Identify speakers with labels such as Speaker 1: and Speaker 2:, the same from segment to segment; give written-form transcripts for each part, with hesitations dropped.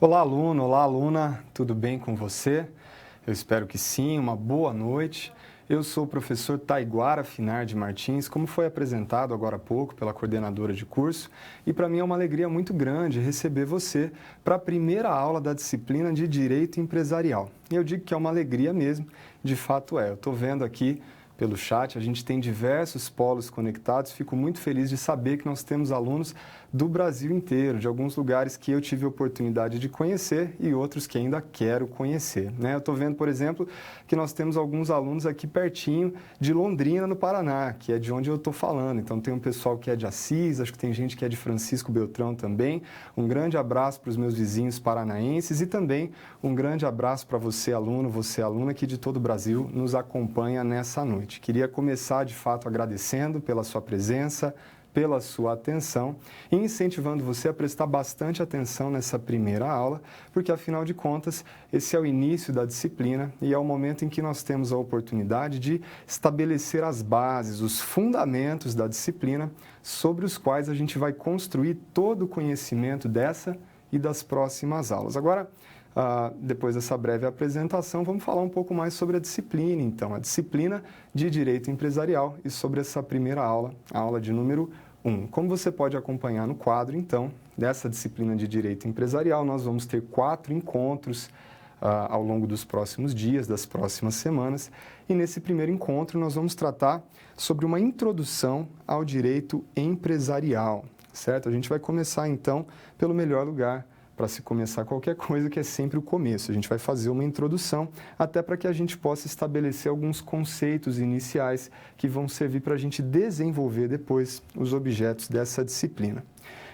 Speaker 1: Olá, aluno, olá, aluna, tudo bem com você? Eu espero que sim, uma boa noite. Eu sou o professor Taiguara Finardi Martins, como foi apresentado agora há pouco pela coordenadora de curso, e para mim é uma alegria muito grande receber você para a primeira aula da disciplina de Direito Empresarial. E eu digo que é uma alegria mesmo, de fato é. Eu estou vendo aqui pelo chat, a gente tem diversos polos conectados, fico muito feliz de saber que nós temos alunos do Brasil inteiro, de alguns lugares que eu tive a oportunidade de conhecer e outros que ainda quero conhecer, né? Eu estou vendo, por exemplo, que nós temos alguns alunos aqui pertinho de Londrina, no Paraná, que é de onde eu estou falando. Então, tem um pessoal que é de Assis, acho que tem gente que é de Francisco Beltrão também. Um grande abraço para os meus vizinhos paranaenses e também um grande abraço para você, aluno, você, aluna, que de todo o Brasil nos acompanha nessa noite. Queria começar, de fato, agradecendo pela sua presença, pela sua atenção e incentivando você a prestar bastante atenção nessa primeira aula, porque, afinal de contas, esse é o início da disciplina e é o momento em que nós temos a oportunidade de estabelecer as bases, os fundamentos da disciplina, sobre os quais a gente vai construir todo o conhecimento dessa e das próximas aulas. Agora, depois dessa breve apresentação, vamos falar um pouco mais sobre a disciplina, então, a disciplina de Direito Empresarial e sobre essa primeira aula, a aula de número 1. Como você pode acompanhar no quadro, então, dessa disciplina de Direito Empresarial, nós vamos ter 4 encontros ao longo dos próximos dias, das próximas semanas, e nesse primeiro encontro nós vamos tratar sobre uma introdução ao direito empresarial, certo? A gente vai começar, então, pelo melhor lugar para se começar qualquer coisa, que é sempre o começo. A gente vai fazer uma introdução, até para que a gente possa estabelecer alguns conceitos iniciais que vão servir para a gente desenvolver depois os objetos dessa disciplina.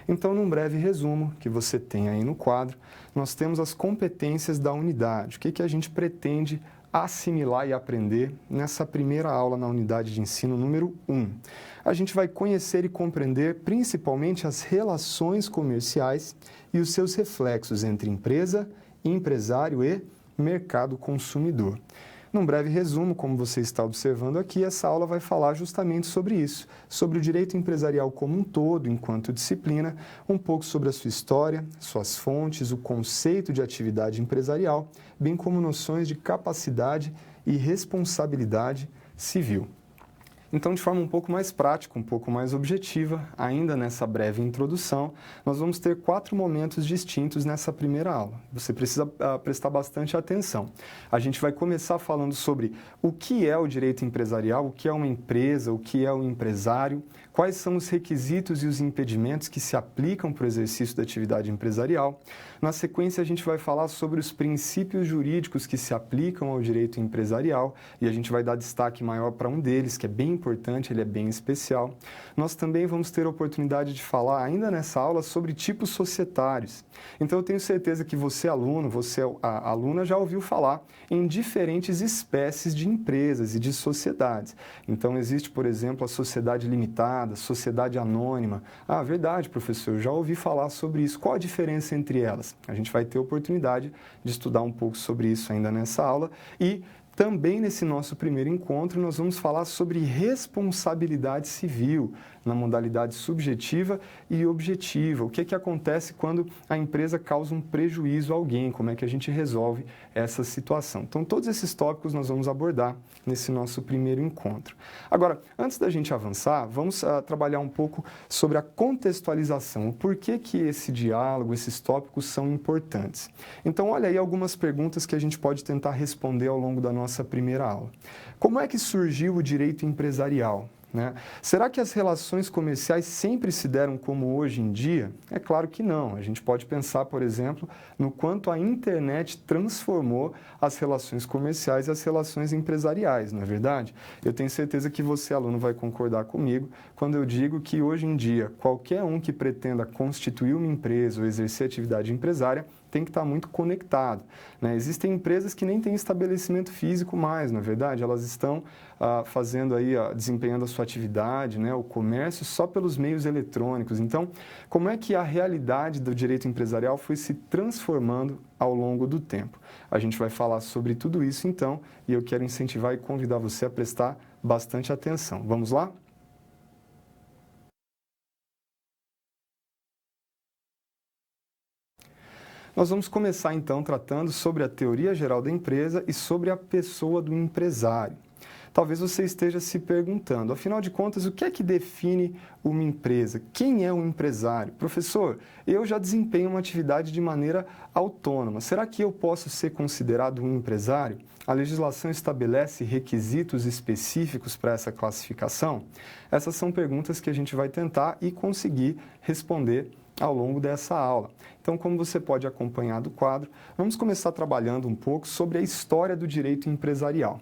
Speaker 1: Então, num breve resumo que você tem aí no quadro, nós temos as competências da unidade. O que a gente pretende assimilar e aprender nessa primeira aula na unidade de ensino número 1. A gente vai conhecer e compreender principalmente as relações comerciais e os seus reflexos entre empresa, empresário e mercado consumidor. Num breve resumo, como você está observando aqui, essa aula vai falar justamente sobre isso, sobre o direito empresarial como um todo, enquanto disciplina, um pouco sobre a sua história, suas fontes, o conceito de atividade empresarial, bem como noções de capacidade e responsabilidade civil. Então, de forma um pouco mais prática, um pouco mais objetiva, ainda nessa breve introdução, nós vamos ter 4 momentos distintos nessa primeira aula. Você precisa prestar bastante atenção. A gente vai começar falando sobre o que é o direito empresarial, o que é uma empresa, o que é um empresário, quais são os requisitos e os impedimentos que se aplicam para o exercício da atividade empresarial. Na sequência, a gente vai falar sobre os princípios jurídicos que se aplicam ao direito empresarial e a gente vai dar destaque maior para um deles, que é bem importante, ele é bem especial. Nós também vamos ter a oportunidade de falar, ainda nessa aula, sobre tipos societários. Então, eu tenho certeza que você, aluno, você, a aluna, já ouviu falar em diferentes espécies de empresas e de sociedades. Então, existe, por exemplo, a sociedade limitada, sociedade anônima. Ah, verdade, professor, eu já ouvi falar sobre isso. Qual a diferença entre elas? A gente vai ter a oportunidade de estudar um pouco sobre isso ainda nessa aula e também nesse nosso primeiro encontro nós vamos falar sobre responsabilidade civil na modalidade subjetiva e objetiva. O que acontece quando a empresa causa um prejuízo a alguém? Como é que a gente resolve essa situação? Então, todos esses tópicos nós vamos abordar nesse nosso primeiro encontro. Agora, antes da gente avançar, vamos trabalhar um pouco sobre a contextualização. O porquê que esse diálogo, esses tópicos são importantes. Então, olha aí algumas perguntas que a gente pode tentar responder ao longo da nossa primeira aula. Como é que surgiu o direito empresarial? Será que as relações comerciais sempre se deram como hoje em dia? É claro que não. A gente pode pensar, por exemplo, no quanto a internet transformou as relações comerciais e as relações empresariais, não é verdade? Eu tenho certeza que você, aluno, vai concordar comigo quando eu digo que hoje em dia, qualquer um que pretenda constituir uma empresa ou exercer atividade empresária tem que estar muito conectado, né? Existem empresas que nem têm estabelecimento físico mais, não é verdade? Elas estão fazendo aí, desempenhando a sua atividade, né, o comércio só pelos meios eletrônicos. Então, como é que a realidade do direito empresarial foi se transformando ao longo do tempo? A gente vai falar sobre tudo isso, então, e eu quero incentivar e convidar você a prestar bastante atenção. Vamos lá? Nós vamos começar então tratando sobre a teoria geral da empresa e sobre a pessoa do empresário. Talvez você esteja se perguntando, afinal de contas, o que é que define uma empresa? Quem é um empresário? Professor, eu já desempenho uma atividade de maneira autônoma. Será que eu posso ser considerado um empresário? A legislação estabelece requisitos específicos para essa classificação? Essas são perguntas que a gente vai tentar e conseguir responder ao longo dessa aula. Então, como você pode acompanhar do quadro, vamos começar trabalhando um pouco sobre a história do direito empresarial.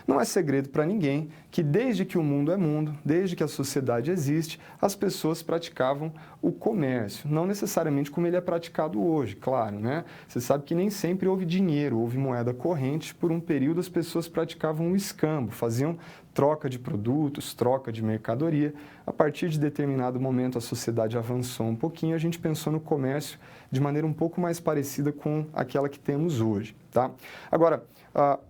Speaker 1: Não é segredo para ninguém que desde que o mundo é mundo, desde que a sociedade existe, as pessoas praticavam o comércio. Não necessariamente como ele é praticado hoje, claro, né? Você sabe que nem sempre houve dinheiro, houve moeda corrente. Por um período as pessoas praticavam o escambo, faziam troca de produtos, troca de mercadoria. A partir de determinado momento a sociedade avançou um pouquinho, a gente pensou no comércio de maneira um pouco mais parecida com aquela que temos hoje, tá? Agora,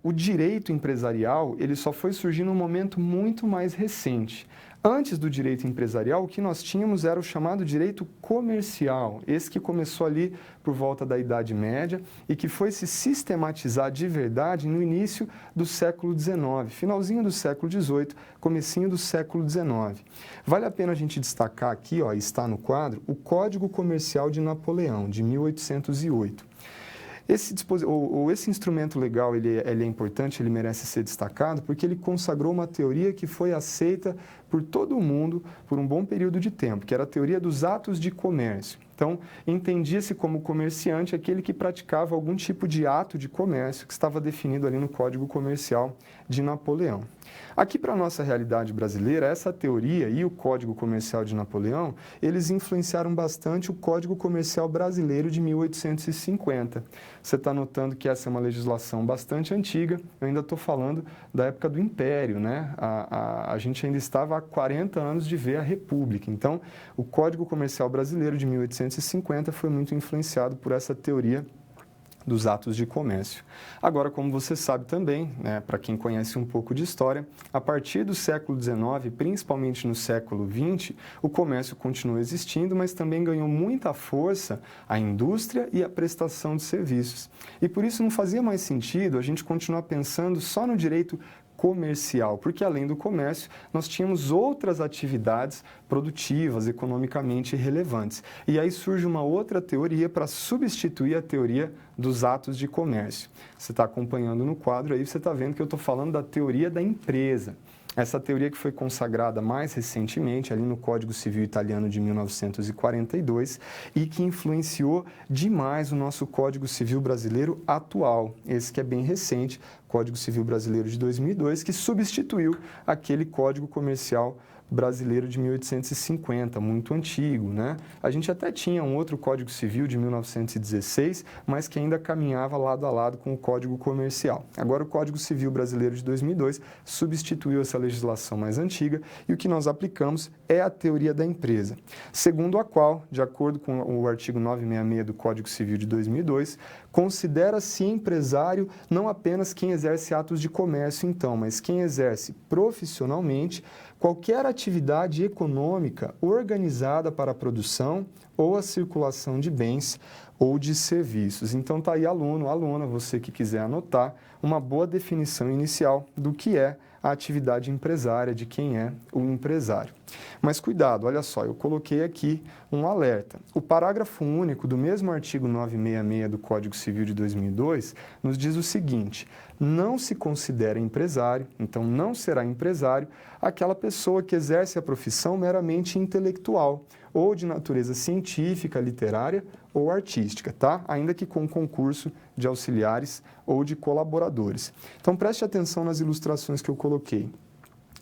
Speaker 1: o direito empresarial, ele só foi surgir num momento muito mais recente. Antes do direito empresarial, o que nós tínhamos era o chamado direito comercial, esse que começou ali por volta da Idade Média e que foi se sistematizar de verdade no início do século XIX, finalzinho do século XVIII, comecinho do século XIX. Vale a pena a gente destacar aqui, ó, está no quadro, o Código Comercial de Napoleão, de 1808. Esse instrumento legal ele é importante, ele merece ser destacado, porque ele consagrou uma teoria que foi aceita por todo o mundo por um bom período de tempo, que era a teoria dos atos de comércio. Então, entendia-se como comerciante aquele que praticava algum tipo de ato de comércio que estava definido ali no Código Comercial de Napoleão. Aqui, para a nossa realidade brasileira, essa teoria e o Código Comercial de Napoleão, eles influenciaram bastante o Código Comercial Brasileiro de 1850. Você está notando que essa é uma legislação bastante antiga, eu ainda estou falando da época do Império, né? A gente ainda estava há 40 anos de ver a República. Então, o Código Comercial Brasileiro de 1850 foi muito influenciado por essa teoria dos atos de comércio. Agora, como você sabe também, né, para quem conhece um pouco de história, a partir do século XIX, principalmente no século XX, o comércio continuou existindo, mas também ganhou muita força a indústria e a prestação de serviços. E por isso não fazia mais sentido a gente continuar pensando só no direito comercial, porque além do comércio, nós tínhamos outras atividades produtivas, economicamente relevantes. E aí surge uma outra teoria para substituir a teoria dos atos de comércio. Você está acompanhando no quadro aí, você está vendo que eu estou falando da teoria da empresa. Essa teoria que foi consagrada mais recentemente, ali no Código Civil Italiano de 1942, e que influenciou demais o nosso Código Civil brasileiro atual, esse que é bem recente, Código Civil Brasileiro de 2002, que substituiu aquele Código Comercial brasileiro de 1850, muito antigo, né? A gente até tinha um outro Código Civil de 1916, mas que ainda caminhava lado a lado com o Código Comercial. Agora, o Código Civil brasileiro de 2002 substituiu essa legislação mais antiga e o que nós aplicamos é a teoria da empresa, segundo a qual, de acordo com o artigo 966 do Código Civil de 2002, considera-se empresário não apenas quem exerce atos de comércio, então, mas quem exerce profissionalmente qualquer atividade econômica organizada para a produção ou a circulação de bens ou de serviços. Então, está aí aluno, aluna, você que quiser anotar, uma boa definição inicial do que é a atividade empresária, de quem é o empresário. Mas cuidado, olha só, eu coloquei aqui um alerta. O parágrafo único do mesmo artigo 966 do Código Civil de 2002 nos diz o seguinte: não se considera empresário, então não será empresário, aquela pessoa que exerce a profissão meramente intelectual, ou de natureza científica, literária ou artística, tá? Ainda que com concurso de auxiliares ou de colaboradores. Então, preste atenção nas ilustrações que eu coloquei.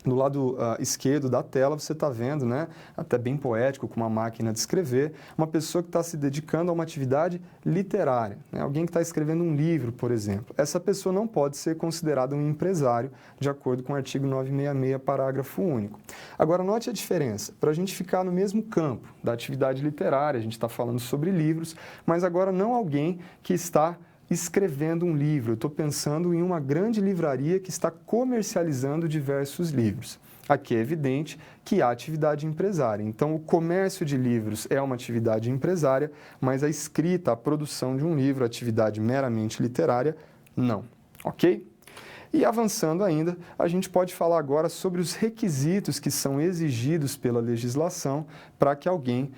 Speaker 1: Do lado esquerdo da tela, você está vendo, né, até bem poético, com uma máquina de escrever, uma pessoa que está se dedicando a uma atividade literária, né, alguém que está escrevendo um livro, por exemplo. Essa pessoa não pode ser considerada um empresário, de acordo com o artigo 966, parágrafo único. Agora, note a diferença. Para a gente ficar no mesmo campo da atividade literária, a gente está falando sobre livros, mas agora não alguém que está escrevendo um livro. Eu estou pensando em uma grande livraria que está comercializando diversos livros. aqui é evidente que há atividade empresária. Então, o comércio de livros é uma atividade empresária, mas a escrita, a produção de um livro, atividade meramente literária, não. Ok? E avançando ainda, a gente pode falar agora sobre os requisitos que são exigidos pela legislação para que alguém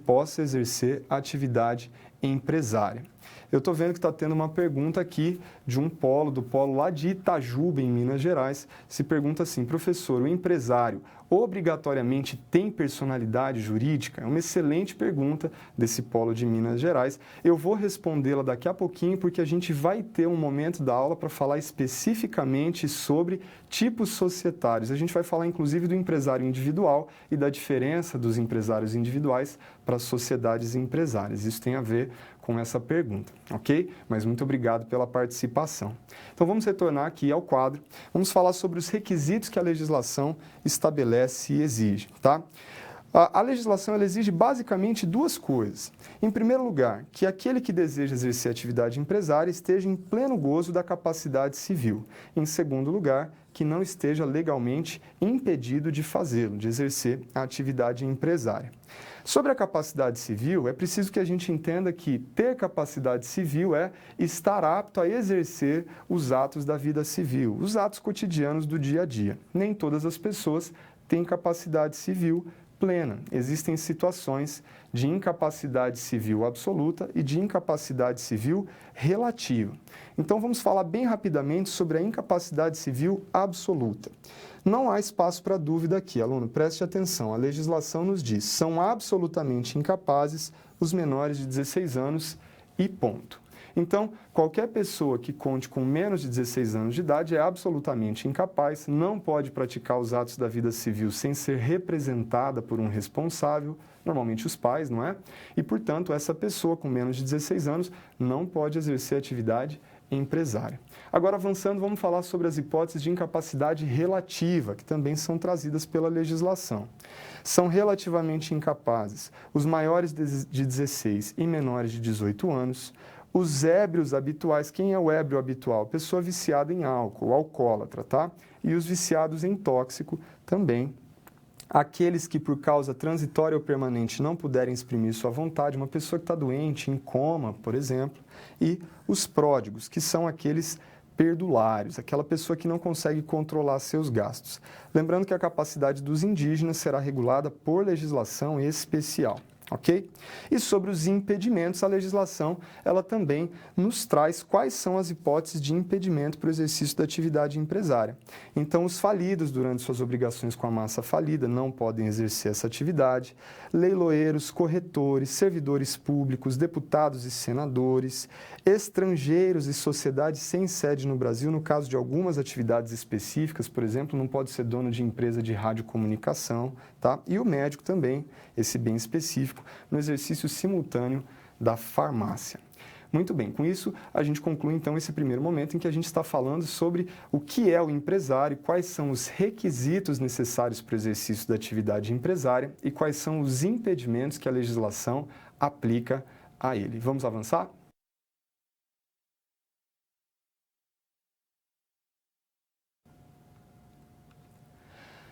Speaker 1: possa exercer atividade empresária. Eu estou vendo que está tendo uma pergunta aqui de do polo lá de Itajuba, em Minas Gerais. Se pergunta assim, professor, o empresário obrigatoriamente tem personalidade jurídica? É uma excelente pergunta desse polo de Minas Gerais. Eu vou respondê-la daqui a pouquinho, porque a gente vai ter um momento da aula para falar especificamente sobre tipos societários. A gente vai falar, inclusive, do empresário individual e da diferença dos empresários individuais para as sociedades empresárias. Isso tem a ver com essa pergunta, ok? Mas muito obrigado pela participação. Então, vamos retornar aqui ao quadro. Vamos falar sobre os requisitos que a legislação estabelece e exige, tá? A legislação ela exige basicamente duas coisas. Em primeiro lugar, que aquele que deseja exercer atividade empresária esteja em pleno gozo da capacidade civil. Em segundo lugar, que não esteja legalmente impedido de fazê-lo, de exercer a atividade empresária. Sobre a capacidade civil, é preciso que a gente entenda que ter capacidade civil é estar apto a exercer os atos da vida civil, os atos cotidianos do dia a dia. Nem todas as pessoas têm capacidade civil plena. Existem situações de incapacidade civil absoluta e de incapacidade civil relativa. Então, vamos falar bem rapidamente sobre a incapacidade civil absoluta. Não há espaço para dúvida aqui, aluno, preste atenção. A legislação nos diz, são absolutamente incapazes os menores de 16 anos e ponto. Então, qualquer pessoa que conte com menos de 16 anos de idade é absolutamente incapaz, não pode praticar os atos da vida civil sem ser representada por um responsável, normalmente os pais, não é? E, portanto, essa pessoa com menos de 16 anos não pode exercer atividade empresária. Agora, avançando, vamos falar sobre as hipóteses de incapacidade relativa, que também são trazidas pela legislação. São relativamente incapazes os maiores de 16 e menores de 18 anos, os ébrios habituais. Quem é o ébrio habitual? Pessoa viciada em álcool, alcoólatra, tá? E os viciados em tóxico também. Aqueles que, por causa transitória ou permanente, não puderem exprimir sua vontade, uma pessoa que está doente, em coma, por exemplo, e os pródigos, que são aqueles perdulários, aquela pessoa que não consegue controlar seus gastos. Lembrando que a capacidade dos indígenas será regulada por legislação especial. Ok? E sobre os impedimentos, a legislação ela também nos traz quais são as hipóteses de impedimento para o exercício da atividade empresária. Então, os falidos, durante suas obrigações com a massa falida, não podem exercer essa atividade. Leiloeiros, corretores, servidores públicos, deputados e senadores, estrangeiros e sociedades sem sede no Brasil, no caso de algumas atividades específicas, por exemplo, não pode ser dono de empresa de radiocomunicação, tá? E o médico também, esse bem específico, no exercício simultâneo da farmácia. Muito bem, com isso a gente conclui então esse primeiro momento em que a gente está falando sobre o que é o empresário, quais são os requisitos necessários para o exercício da atividade empresária e quais são os impedimentos que a legislação aplica a ele. Vamos avançar?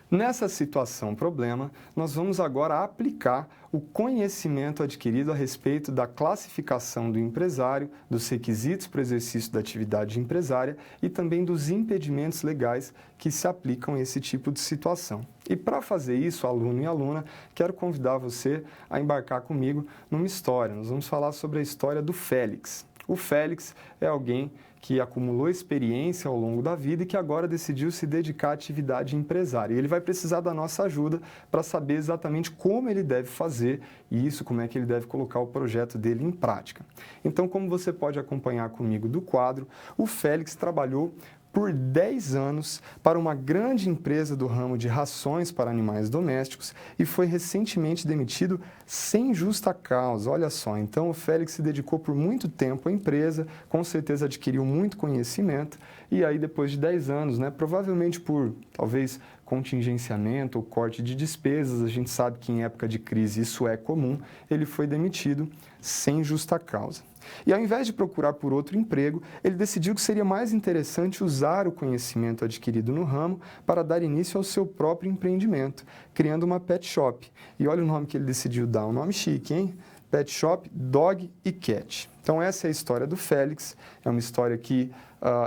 Speaker 1: Nessa situação problema, nós vamos agora aplicar o conhecimento adquirido a respeito da classificação do empresário, dos requisitos para o exercício da atividade empresária e também dos impedimentos legais que se aplicam a esse tipo de situação. E para fazer isso, aluno e aluna, quero convidar você a embarcar comigo numa história. Nós vamos falar sobre a história do Félix. O Félix é alguém que acumulou experiência ao longo da vida e que agora decidiu se dedicar à atividade empresária. E ele vai precisar da nossa ajuda para saber exatamente como ele deve fazer isso, como é que ele deve colocar o projeto dele em prática. Então, como você pode acompanhar comigo do quadro, o Félix trabalhou por 10 anos para uma grande empresa do ramo de rações para animais domésticos e foi recentemente demitido sem justa causa. Olha só, então o Félix se dedicou por muito tempo à empresa, com certeza adquiriu muito conhecimento e aí depois de 10 anos, provavelmente por talvez contingenciamento ou corte de despesas, a gente sabe que em época de crise isso é comum, ele foi demitido sem justa causa. E ao invés de procurar por outro emprego, ele decidiu que seria mais interessante usar o conhecimento adquirido no ramo para dar início ao seu próprio empreendimento, criando uma pet shop. E olha o nome que ele decidiu dar, um nome chique, hein? Pet Shop, Dog e Cat. Então essa é a história do Félix, é uma história que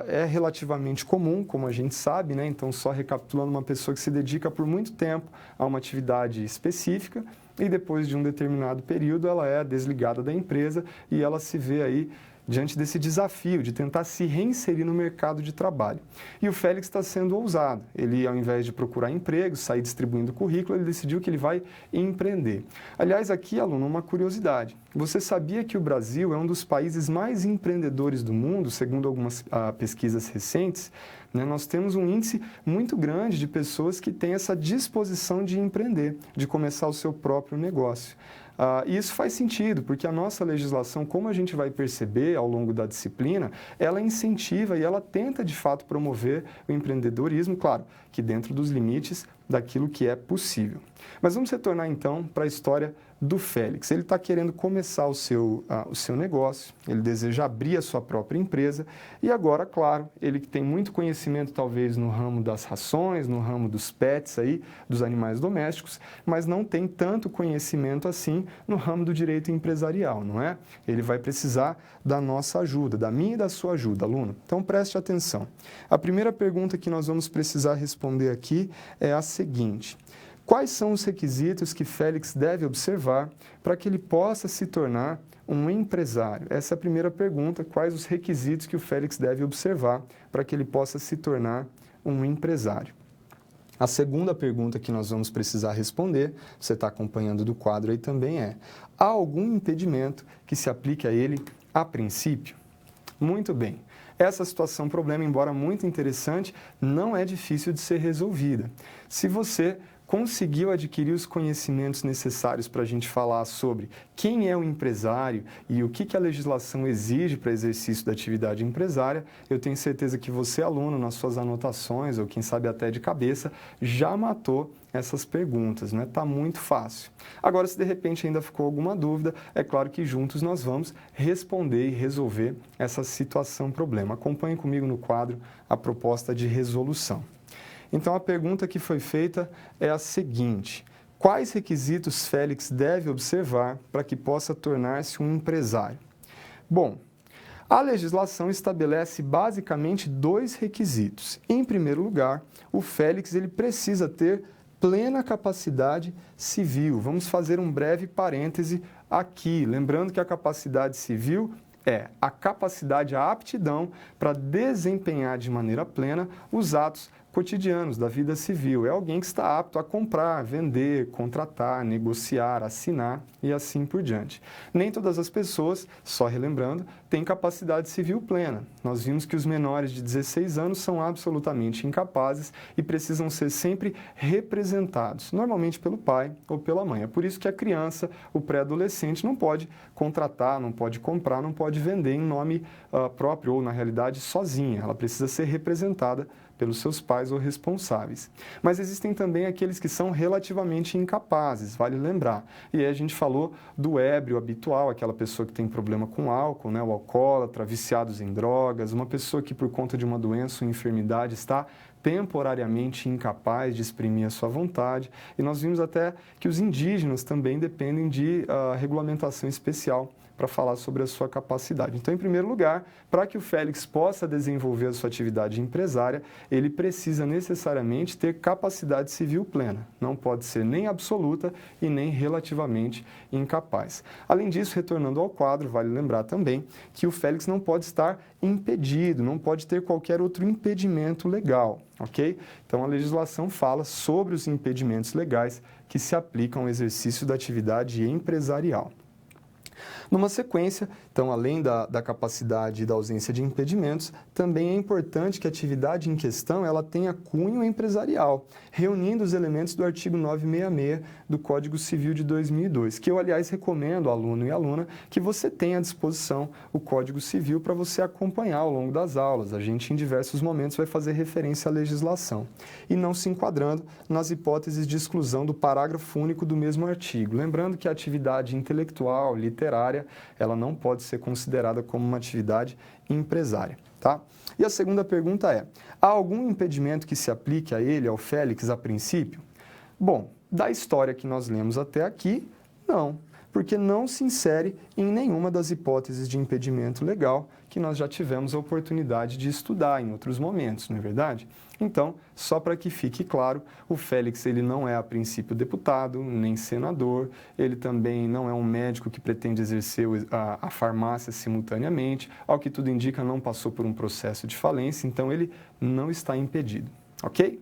Speaker 1: é relativamente comum, como a gente sabe, né? Então só recapitulando, uma pessoa que se dedica por muito tempo a uma atividade específica e depois de um determinado período ela é desligada da empresa e ela se vê aí diante desse desafio de tentar se reinserir no mercado de trabalho. E o Félix está sendo ousado. Ele, ao invés de procurar emprego, sair distribuindo currículo, ele decidiu que ele vai empreender. Aliás, aqui, aluno, uma curiosidade. Você sabia que o Brasil é um dos países mais empreendedores do mundo, segundo algumas pesquisas recentes? Né? Nós temos um índice muito grande de pessoas que têm essa disposição de empreender, de começar o seu próprio negócio. E isso faz sentido, porque a nossa legislação, como a gente vai perceber ao longo da disciplina, ela incentiva e ela tenta, de fato, promover o empreendedorismo, claro, que dentro dos limites daquilo que é possível. Mas vamos retornar, então, para a história do Félix. Ele está querendo começar o seu negócio, ele deseja abrir a sua própria empresa e agora, claro, ele que tem muito conhecimento talvez no ramo das rações, no ramo dos pets aí, dos animais domésticos, mas não tem tanto conhecimento assim no ramo do direito empresarial, não é? Ele vai precisar da nossa ajuda, da minha e da sua ajuda, aluno. Então preste atenção. A primeira pergunta que nós vamos precisar responder aqui é a seguinte: quais são os requisitos que Félix deve observar para que ele possa se tornar um empresário? Essa é a primeira pergunta. Quais os requisitos que o Félix deve observar para que ele possa se tornar um empresário? A segunda pergunta que nós vamos precisar responder, você está acompanhando do quadro aí também, é: há algum impedimento que se aplique a ele a princípio? Muito bem. Essa situação, problema, embora muito interessante, não é difícil de ser resolvida. Se você conseguiu adquirir os conhecimentos necessários para a gente falar sobre quem é o empresário e o que a legislação exige para exercício da atividade empresária, eu tenho certeza que você, aluno, nas suas anotações, ou quem sabe até de cabeça, já matou essas perguntas, né? Tá muito fácil. Agora, se de repente ainda ficou alguma dúvida, é claro que juntos nós vamos responder e resolver essa situação, problema. Acompanhe comigo no quadro a proposta de resolução. Então, a pergunta que foi feita é a seguinte: quais requisitos Félix deve observar para que possa tornar-se um empresário? Bom, a legislação estabelece basicamente dois requisitos. Em primeiro lugar, o Félix ele precisa ter plena capacidade civil. Vamos fazer um breve parêntese aqui, lembrando que a capacidade civil é a capacidade, a aptidão para desempenhar de maneira plena os atos cotidianos da vida civil. É alguém que está apto a comprar, vender, contratar, negociar, assinar e assim por diante. Nem todas as pessoas, só relembrando, têm capacidade civil plena. Nós vimos que os menores de 16 anos são absolutamente incapazes e precisam ser sempre representados, normalmente pelo pai ou pela mãe. É por isso que a criança, o pré-adolescente, não pode contratar, não pode comprar, não pode vender em nome próprio ou, na realidade, sozinha. Ela precisa ser representada pelos seus pais ou responsáveis. Mas existem também aqueles que são relativamente incapazes, vale lembrar. E aí a gente falou do ébrio habitual, aquela pessoa que tem problema com álcool, né, o alcoólatra, viciados em drogas, uma pessoa que por conta de uma doença ou enfermidade está temporariamente incapaz de exprimir a sua vontade. E nós vimos até que os indígenas também dependem de regulamentação especial para falar sobre a sua capacidade. Então, em primeiro lugar, para que o Félix possa desenvolver a sua atividade empresária, ele precisa necessariamente ter capacidade civil plena. Não pode ser nem absoluta e nem relativamente incapaz. Além disso, retornando ao quadro, vale lembrar também que o Félix não pode estar impedido, não pode ter qualquer outro impedimento legal, ok? Então, a legislação fala sobre os impedimentos legais que se aplicam ao exercício da atividade empresarial. Numa sequência, então, além da capacidade e da ausência de impedimentos, também é importante que a atividade em questão ela tenha cunho empresarial, reunindo os elementos do artigo 966 do Código Civil de 2002, que eu, aliás, recomendo, aluno e aluna, que você tenha à disposição o Código Civil para você acompanhar ao longo das aulas. A gente, em diversos momentos, vai fazer referência à legislação, e não se enquadrando nas hipóteses de exclusão do parágrafo único do mesmo artigo. Lembrando que a atividade intelectual, literária, operária, ela não pode ser considerada como uma atividade empresária, tá? E a segunda pergunta é: há algum impedimento que se aplique a ele, ao Félix, a princípio? Bom, da história que nós lemos até aqui, não, porque não se insere em nenhuma das hipóteses de impedimento legal que nós já tivemos a oportunidade de estudar em outros momentos, não é verdade? Então, só para que fique claro, o Félix ele não é a princípio deputado, nem senador, ele também não é um médico que pretende exercer a farmácia simultaneamente, ao que tudo indica não passou por um processo de falência, então ele não está impedido, ok?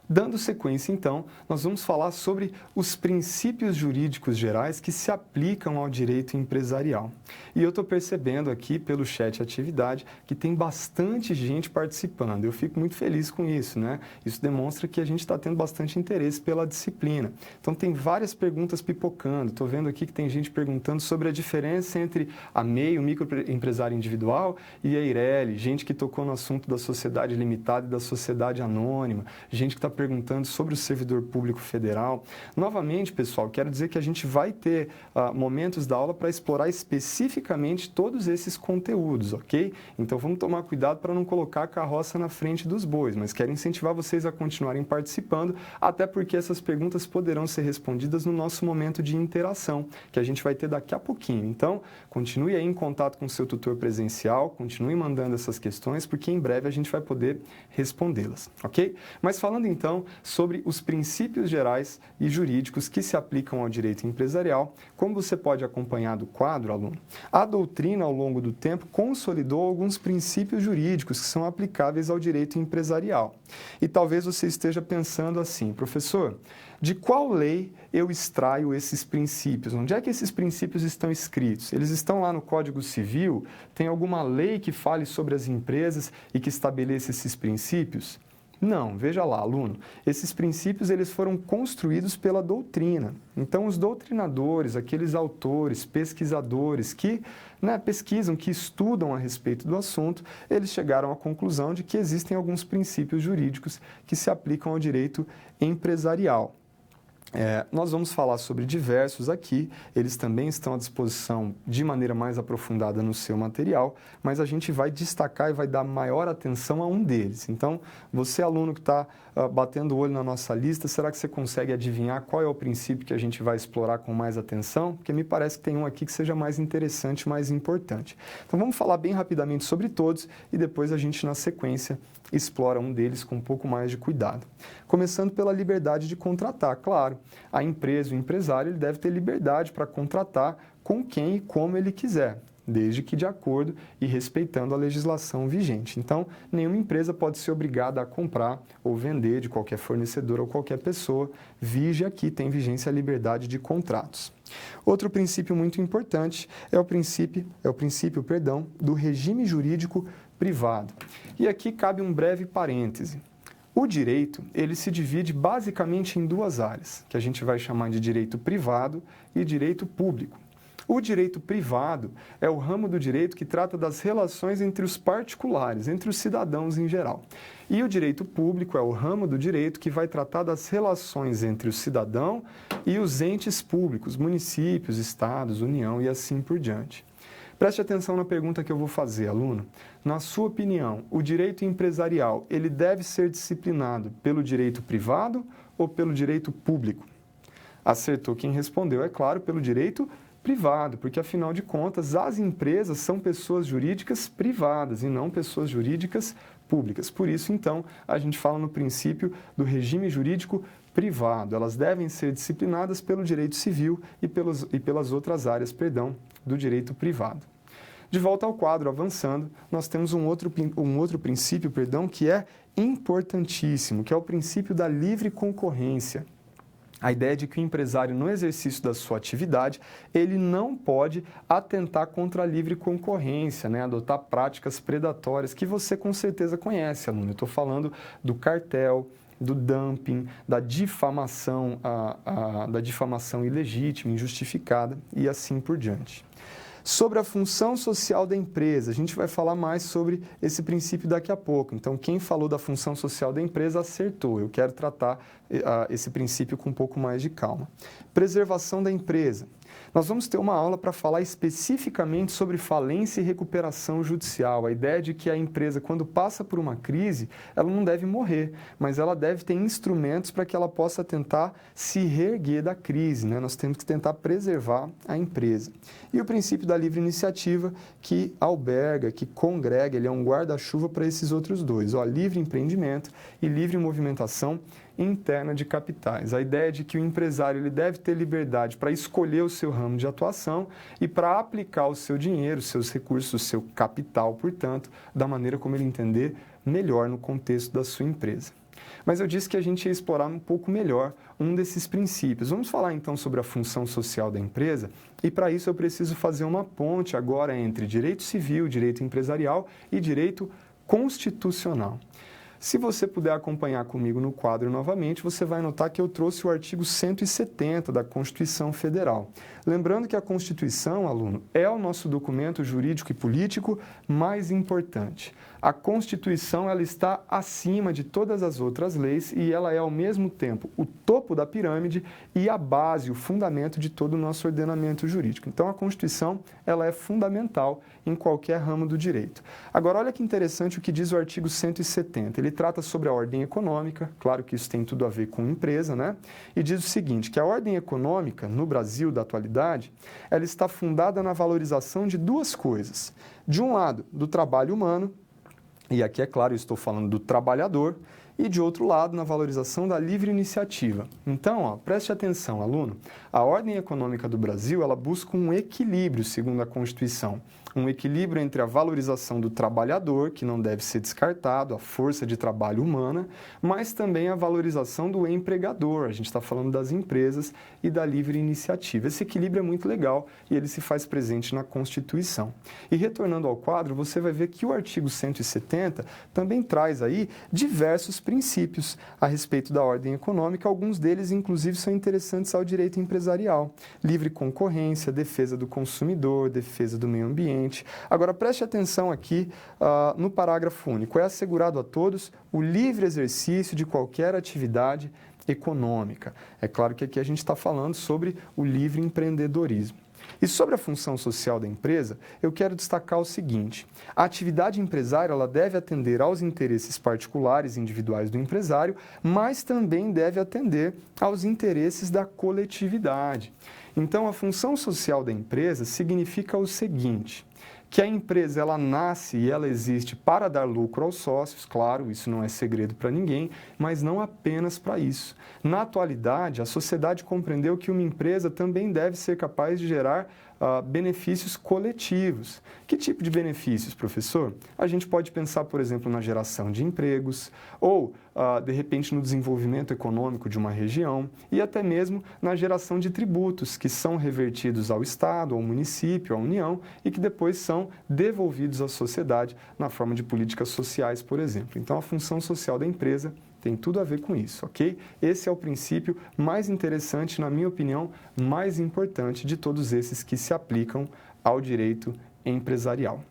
Speaker 1: Dando sequência, então, nós vamos falar sobre os princípios jurídicos gerais que se aplicam ao direito empresarial. E eu estou percebendo aqui, pelo chat atividade, que tem bastante gente participando. Eu fico muito feliz com isso, né? Isso demonstra que a gente está tendo bastante interesse pela disciplina. Então, tem várias perguntas pipocando. Estou vendo aqui que tem gente perguntando sobre a diferença entre a MEI, o microempresário individual, e a Eireli. Gente que tocou no assunto da sociedade limitada e da sociedade anônima. Gente que está perguntando sobre o servidor público federal. Novamente, pessoal, quero dizer que a gente vai ter momentos da aula para explorar especificamente todos esses conteúdos, ok? Então, vamos tomar cuidado para não colocar a carroça na frente dos bois, mas quero incentivar vocês a continuarem participando, até porque essas perguntas poderão ser respondidas no nosso momento de interação, que a gente vai ter daqui a pouquinho. Então, continue aí em contato com o seu tutor presencial, continue mandando essas questões, porque em breve a gente vai poder respondê-las, ok? Mas falando então sobre os princípios gerais e jurídicos que se aplicam ao direito empresarial, como você pode acompanhar do quadro, aluno, a doutrina, ao longo do tempo, consolidou alguns princípios jurídicos que são aplicáveis ao direito empresarial. E talvez você esteja pensando assim: professor, de qual lei eu extraio esses princípios? Onde é que esses princípios estão escritos? Eles estão lá no Código Civil? Tem alguma lei que fale sobre as empresas e que estabeleça esses princípios? Não, veja lá, aluno, esses princípios eles foram construídos pela doutrina. Então, os doutrinadores, aqueles autores, pesquisadores que pesquisam, que estudam a respeito do assunto, eles chegaram à conclusão de que existem alguns princípios jurídicos que se aplicam ao direito empresarial. Nós vamos falar sobre diversos aqui, eles também estão à disposição de maneira mais aprofundada no seu material, mas a gente vai destacar e vai dar maior atenção a um deles. Então, você aluno que está batendo o olho na nossa lista, será que você consegue adivinhar qual é o princípio que a gente vai explorar com mais atenção? Porque me parece que tem um aqui que seja mais interessante, mais importante. Então, vamos falar bem rapidamente sobre todos e depois a gente, na sequência, explora um deles com um pouco mais de cuidado. Começando pela liberdade de contratar. Claro, a empresa, o empresário, ele deve ter liberdade para contratar com quem e como ele quiser, desde que de acordo e respeitando a legislação vigente. Então, nenhuma empresa pode ser obrigada a comprar ou vender de qualquer fornecedor ou qualquer pessoa. Vige aqui, tem vigência a liberdade de contratos. Outro princípio muito importante é o princípio do regime jurídico privado. E aqui cabe um breve parêntese. O direito, ele se divide basicamente em duas áreas, que a gente vai chamar de direito privado e direito público. O direito privado é o ramo do direito que trata das relações entre os particulares, entre os cidadãos em geral. E o direito público é o ramo do direito que vai tratar das relações entre o cidadão e os entes públicos, municípios, estados, União e assim por diante. Preste atenção na pergunta que eu vou fazer, aluno. Na sua opinião, o direito empresarial, ele deve ser disciplinado pelo direito privado ou pelo direito público? Acertou quem respondeu, é claro, pelo direito privado, porque afinal de contas, as empresas são pessoas jurídicas privadas e não pessoas jurídicas públicas. Por isso, então, a gente fala no princípio do regime jurídico privado. Elas devem ser disciplinadas pelo direito civil e pelas outras áreas, do direito privado. De volta ao quadro, avançando, nós temos um outro princípio, que é importantíssimo, que é o princípio da livre concorrência. A ideia de que o empresário, no exercício da sua atividade, ele não pode atentar contra a livre concorrência, adotar práticas predatórias que você com certeza conhece, aluno. Eu estou falando do cartel, do dumping, da difamação, da difamação ilegítima, injustificada e assim por diante. Sobre a função social da empresa, a gente vai falar mais sobre esse princípio daqui a pouco. Então, quem falou da função social da empresa acertou. Eu quero tratar esse princípio com um pouco mais de calma. Preservação da empresa. Nós vamos ter uma aula para falar especificamente sobre falência e recuperação judicial. A ideia de que a empresa, quando passa por uma crise, ela não deve morrer, mas ela deve ter instrumentos para que ela possa tentar se reerguer da crise, né? Nós temos que tentar preservar a empresa. E o princípio da livre iniciativa, que alberga, que congrega, ele é um guarda-chuva para esses outros dois, livre empreendimento e livre movimentação interna de capitais. A ideia de que o empresário ele deve ter liberdade para escolher o seu ramo de atuação e para aplicar o seu dinheiro, os seus recursos, o seu capital, portanto, da maneira como ele entender melhor no contexto da sua empresa. Mas eu disse que a gente ia explorar um pouco melhor um desses princípios. Vamos falar então sobre a função social da empresa e para isso eu preciso fazer uma ponte agora entre direito civil, direito empresarial e direito constitucional. Se você puder acompanhar comigo no quadro novamente, você vai notar que eu trouxe o artigo 170 da Constituição Federal. Lembrando que a Constituição, aluno, é o nosso documento jurídico e político mais importante. A Constituição ela está acima de todas as outras leis e ela é, ao mesmo tempo, o topo da pirâmide e a base, o fundamento de todo o nosso ordenamento jurídico. Então, a Constituição ela é fundamental em qualquer ramo do direito. Agora, olha que interessante o que diz o artigo 170. Ele trata sobre a ordem econômica, claro que isso tem tudo a ver com empresa, né? E diz o seguinte, que a ordem econômica, no Brasil da atualidade, ela está fundada na valorização de duas coisas. De um lado, do trabalho humano, e aqui, é claro, eu estou falando do trabalhador, e de outro lado, na valorização da livre iniciativa. Então, preste atenção, aluno, a ordem econômica do Brasil, ela busca um equilíbrio, segundo a Constituição. Um equilíbrio entre a valorização do trabalhador, que não deve ser descartado, a força de trabalho humana, mas também a valorização do empregador. A gente está falando das empresas e da livre iniciativa. Esse equilíbrio é muito legal e ele se faz presente na Constituição. E retornando ao quadro, você vai ver que o artigo 170 também traz aí diversos princípios a respeito da ordem econômica. Alguns deles, inclusive, são interessantes ao direito empresarial. Livre concorrência, defesa do consumidor, defesa do meio ambiente. Agora, preste atenção aqui no parágrafo único. É assegurado a todos o livre exercício de qualquer atividade econômica. É claro que aqui a gente está falando sobre o livre empreendedorismo. E sobre a função social da empresa, eu quero destacar o seguinte: a atividade empresária ela deve atender aos interesses particulares e individuais do empresário, mas também deve atender aos interesses da coletividade. Então, a função social da empresa significa o seguinte: que a empresa ela nasce e ela existe para dar lucro aos sócios, claro, isso não é segredo para ninguém, mas não apenas para isso. Na atualidade, a sociedade compreendeu que uma empresa também deve ser capaz de gerar benefícios coletivos. Que tipo de benefícios, professor? A gente pode pensar, por exemplo, na geração de empregos ou, de repente, no desenvolvimento econômico de uma região e até mesmo na geração de tributos que são revertidos ao Estado, ao município, à União e que depois são devolvidos à sociedade na forma de políticas sociais, por exemplo. Então, a função social da empresa tem tudo a ver com isso, ok? Esse é o princípio mais interessante, na minha opinião, mais importante de todos esses que se aplicam ao direito empresarial.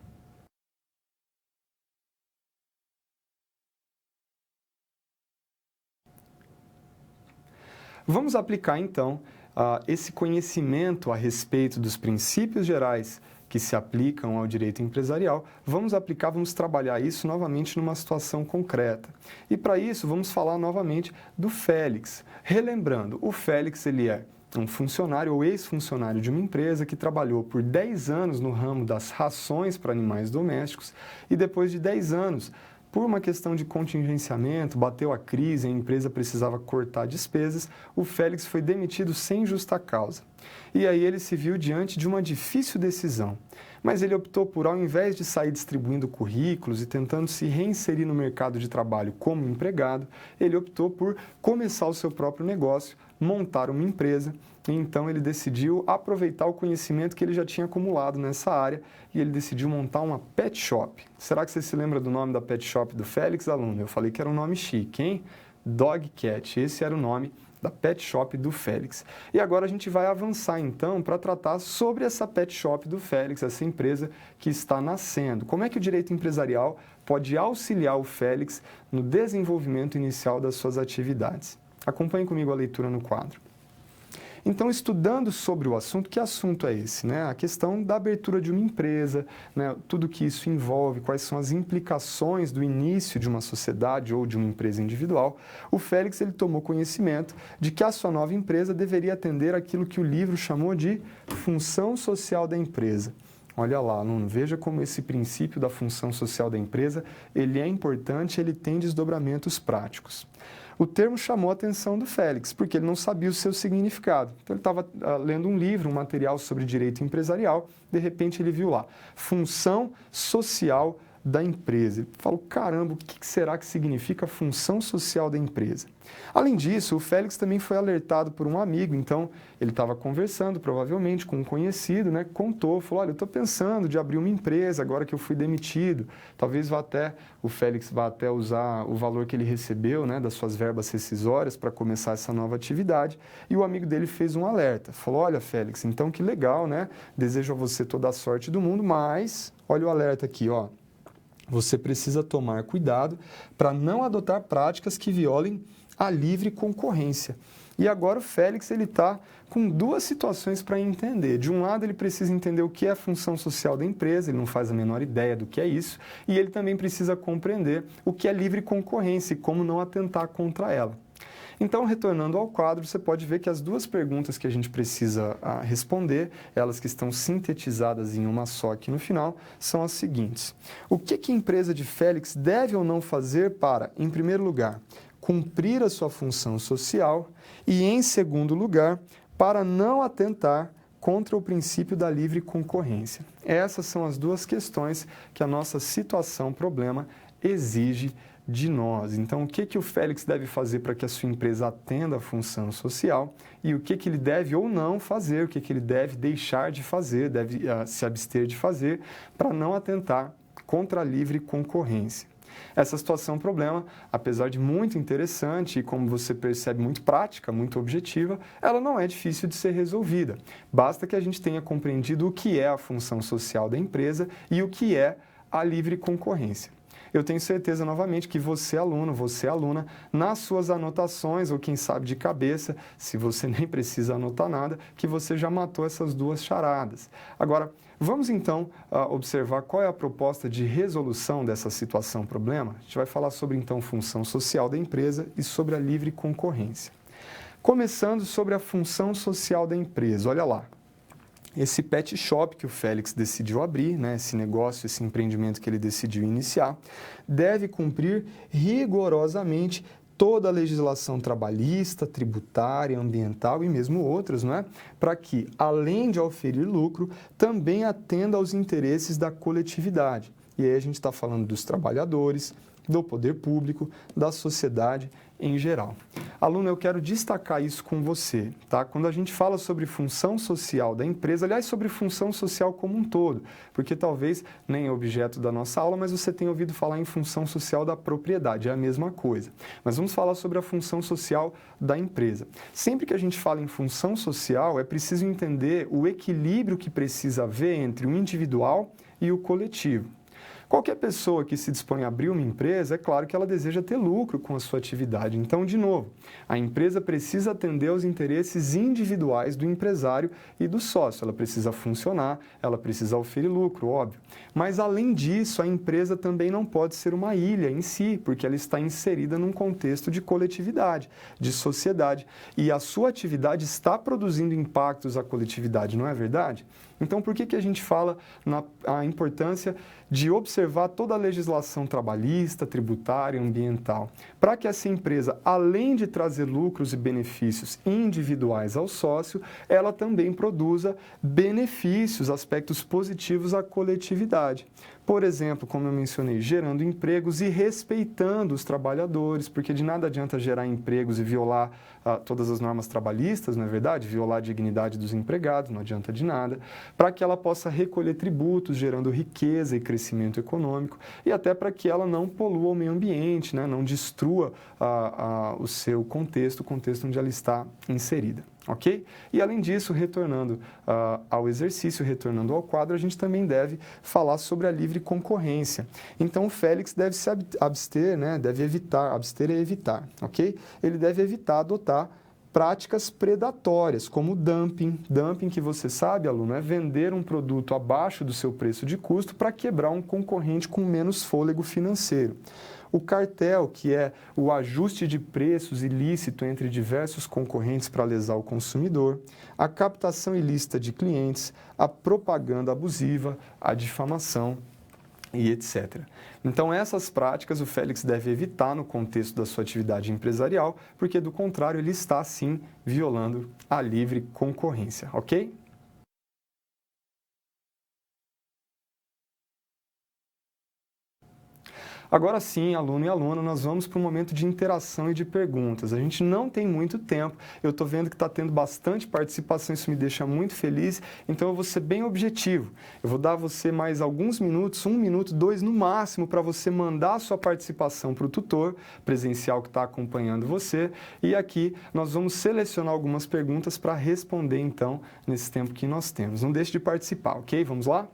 Speaker 1: Vamos aplicar, então, esse conhecimento a respeito dos princípios gerais que se aplicam ao direito empresarial, vamos trabalhar isso novamente numa situação concreta. E para isso, vamos falar novamente do Félix. Relembrando, o Félix ele é um funcionário ou ex-funcionário de uma empresa que trabalhou por 10 anos no ramo das rações para animais domésticos e depois de 10 anos, por uma questão de contingenciamento, bateu a crise, a empresa precisava cortar despesas, o Félix foi demitido sem justa causa. E aí ele se viu diante de uma difícil decisão. Mas ele optou por, ao invés de sair distribuindo currículos e tentando se reinserir no mercado de trabalho como empregado, ele optou por começar o seu próprio negócio, montar uma empresa. E então ele decidiu aproveitar o conhecimento que ele já tinha acumulado nessa área e ele decidiu montar uma pet shop. Será que você se lembra do nome da pet shop do Félix, aluno? Eu falei que era um nome chique, hein? Dog Cat. Esse era o nome da Pet Shop do Félix. E agora a gente vai avançar então para tratar sobre essa Pet Shop do Félix, essa empresa que está nascendo. Como é que o direito empresarial pode auxiliar o Félix no desenvolvimento inicial das suas atividades? Acompanhe comigo a leitura no quadro. Então, estudando sobre o assunto, que assunto é esse? Né? A questão da abertura de uma empresa, né? Tudo que isso envolve, quais são as implicações do início de uma sociedade ou de uma empresa individual. O Félix ele tomou conhecimento de que a sua nova empresa deveria atender aquilo que o livro chamou de função social da empresa. Olha lá, aluno, veja como esse princípio da função social da empresa, ele é importante, ele tem desdobramentos práticos. O termo chamou a atenção do Félix, porque ele não sabia o seu significado. Então, ele estava lendo um livro, um material sobre direito empresarial, de repente ele viu lá, função social da empresa. Ele falou, caramba, o que será que significa função social da empresa? Além disso, o Félix também foi alertado por um amigo, então ele estava conversando provavelmente com um conhecido, né? Contou, falou, olha, eu estou pensando de abrir uma empresa agora que eu fui demitido, talvez o Félix vá até usar o valor que ele recebeu, né, das suas verbas rescisórias para começar essa nova atividade, e o amigo dele fez um alerta, falou, olha, Félix, então que legal, né? Desejo a você toda a sorte do mundo, mas olha o alerta aqui, ó. Você precisa tomar cuidado para não adotar práticas que violem a livre concorrência. E agora o Félix está com duas situações para entender. De um lado, ele precisa entender o que é a função social da empresa, ele não faz a menor ideia do que é isso, e ele também precisa compreender o que é livre concorrência e como não atentar contra ela. Então, retornando ao quadro, você pode ver que as duas perguntas que a gente precisa responder, elas que estão sintetizadas em uma só aqui no final, são as seguintes. O que a empresa de Félix deve ou não fazer para, em primeiro lugar, cumprir a sua função social e, em segundo lugar, para não atentar contra o princípio da livre concorrência? Essas são as duas questões que a nossa situação-problema exige de nós. Então, o que o Félix deve fazer para que a sua empresa atenda a função social e o que ele deve ou não fazer, o que ele deve deixar de fazer, deve se abster de fazer para não atentar contra a livre concorrência. Essa situação-problema, apesar de muito interessante e, como você percebe, muito prática, muito objetiva, ela não é difícil de ser resolvida. Basta que a gente tenha compreendido o que é a função social da empresa e o que é a livre concorrência. Eu tenho certeza, novamente, que você, aluno, você, aluna, nas suas anotações, ou quem sabe de cabeça, se você nem precisa anotar nada, que você já matou essas duas charadas. Agora, vamos então observar qual é a proposta de resolução dessa situação-problema. A gente vai falar sobre, então, função social da empresa e sobre a livre concorrência. Começando sobre a função social da empresa, olha lá. Esse pet shop que o Félix decidiu abrir, né, esse negócio, esse empreendimento que ele decidiu iniciar, deve cumprir rigorosamente toda a legislação trabalhista, tributária, ambiental e mesmo outras, não é? Para que, além de oferir lucro, também atenda aos interesses da coletividade. E aí a gente está falando dos trabalhadores, do poder público, da sociedade em geral. Aluno, eu quero destacar isso com você, tá? Quando a gente fala sobre função social da empresa, aliás, sobre função social como um todo, porque talvez nem é objeto da nossa aula, mas você tem ouvido falar em função social da propriedade, é a mesma coisa. Mas vamos falar sobre a função social da empresa. Sempre que a gente fala em função social, é preciso entender o equilíbrio que precisa haver entre o individual e o coletivo. Qualquer pessoa que se dispõe a abrir uma empresa, é claro que ela deseja ter lucro com a sua atividade. Então, de novo, a empresa precisa atender aos interesses individuais do empresário e do sócio. Ela precisa funcionar, ela precisa oferir lucro, óbvio. Mas, além disso, a empresa também não pode ser uma ilha em si, porque ela está inserida num contexto de coletividade, de sociedade. E a sua atividade está produzindo impactos à coletividade, não é verdade? Então, por que a gente fala na importância de observar toda a legislação trabalhista, tributária, ambiental? Para que essa empresa, além de trazer lucros e benefícios individuais ao sócio, ela também produza benefícios, aspectos positivos à coletividade. Por exemplo, como eu mencionei, gerando empregos e respeitando os trabalhadores, porque de nada adianta gerar empregos e violar todas as normas trabalhistas, não é verdade? Violar a dignidade dos empregados, não adianta de nada, para que ela possa recolher tributos, gerando riqueza e crescimento econômico, e até para que ela não polua o meio ambiente, né? Não destrua o seu contexto, o contexto onde ela está inserida. Ok? E além disso, retornando ao exercício, retornando ao quadro, a gente também deve falar sobre a livre concorrência. Então, o Félix deve se abster, né? Deve evitar, abster é evitar, ok? Ele deve evitar adotar práticas predatórias, como dumping. Dumping, que você sabe, aluno, é vender um produto abaixo do seu preço de custo para quebrar um concorrente com menos fôlego financeiro. O cartel, que é o ajuste de preços ilícito entre diversos concorrentes para lesar o consumidor, a captação ilícita de clientes, a propaganda abusiva, a difamação e etc. Então, essas práticas o Félix deve evitar no contexto da sua atividade empresarial, porque, do contrário, ele está, sim, violando a livre concorrência, ok? Agora sim, aluno e aluna, nós vamos para um momento de interação e de perguntas. A gente não tem muito tempo, eu estou vendo que está tendo bastante participação, isso me deixa muito feliz, então eu vou ser bem objetivo. Eu vou dar a você mais alguns minutos, 1 minuto, 2 no máximo, para você mandar a sua participação para o tutor presencial que está acompanhando você, e aqui nós vamos selecionar algumas perguntas para responder, então, nesse tempo que nós temos. Não deixe de participar, ok? Vamos lá?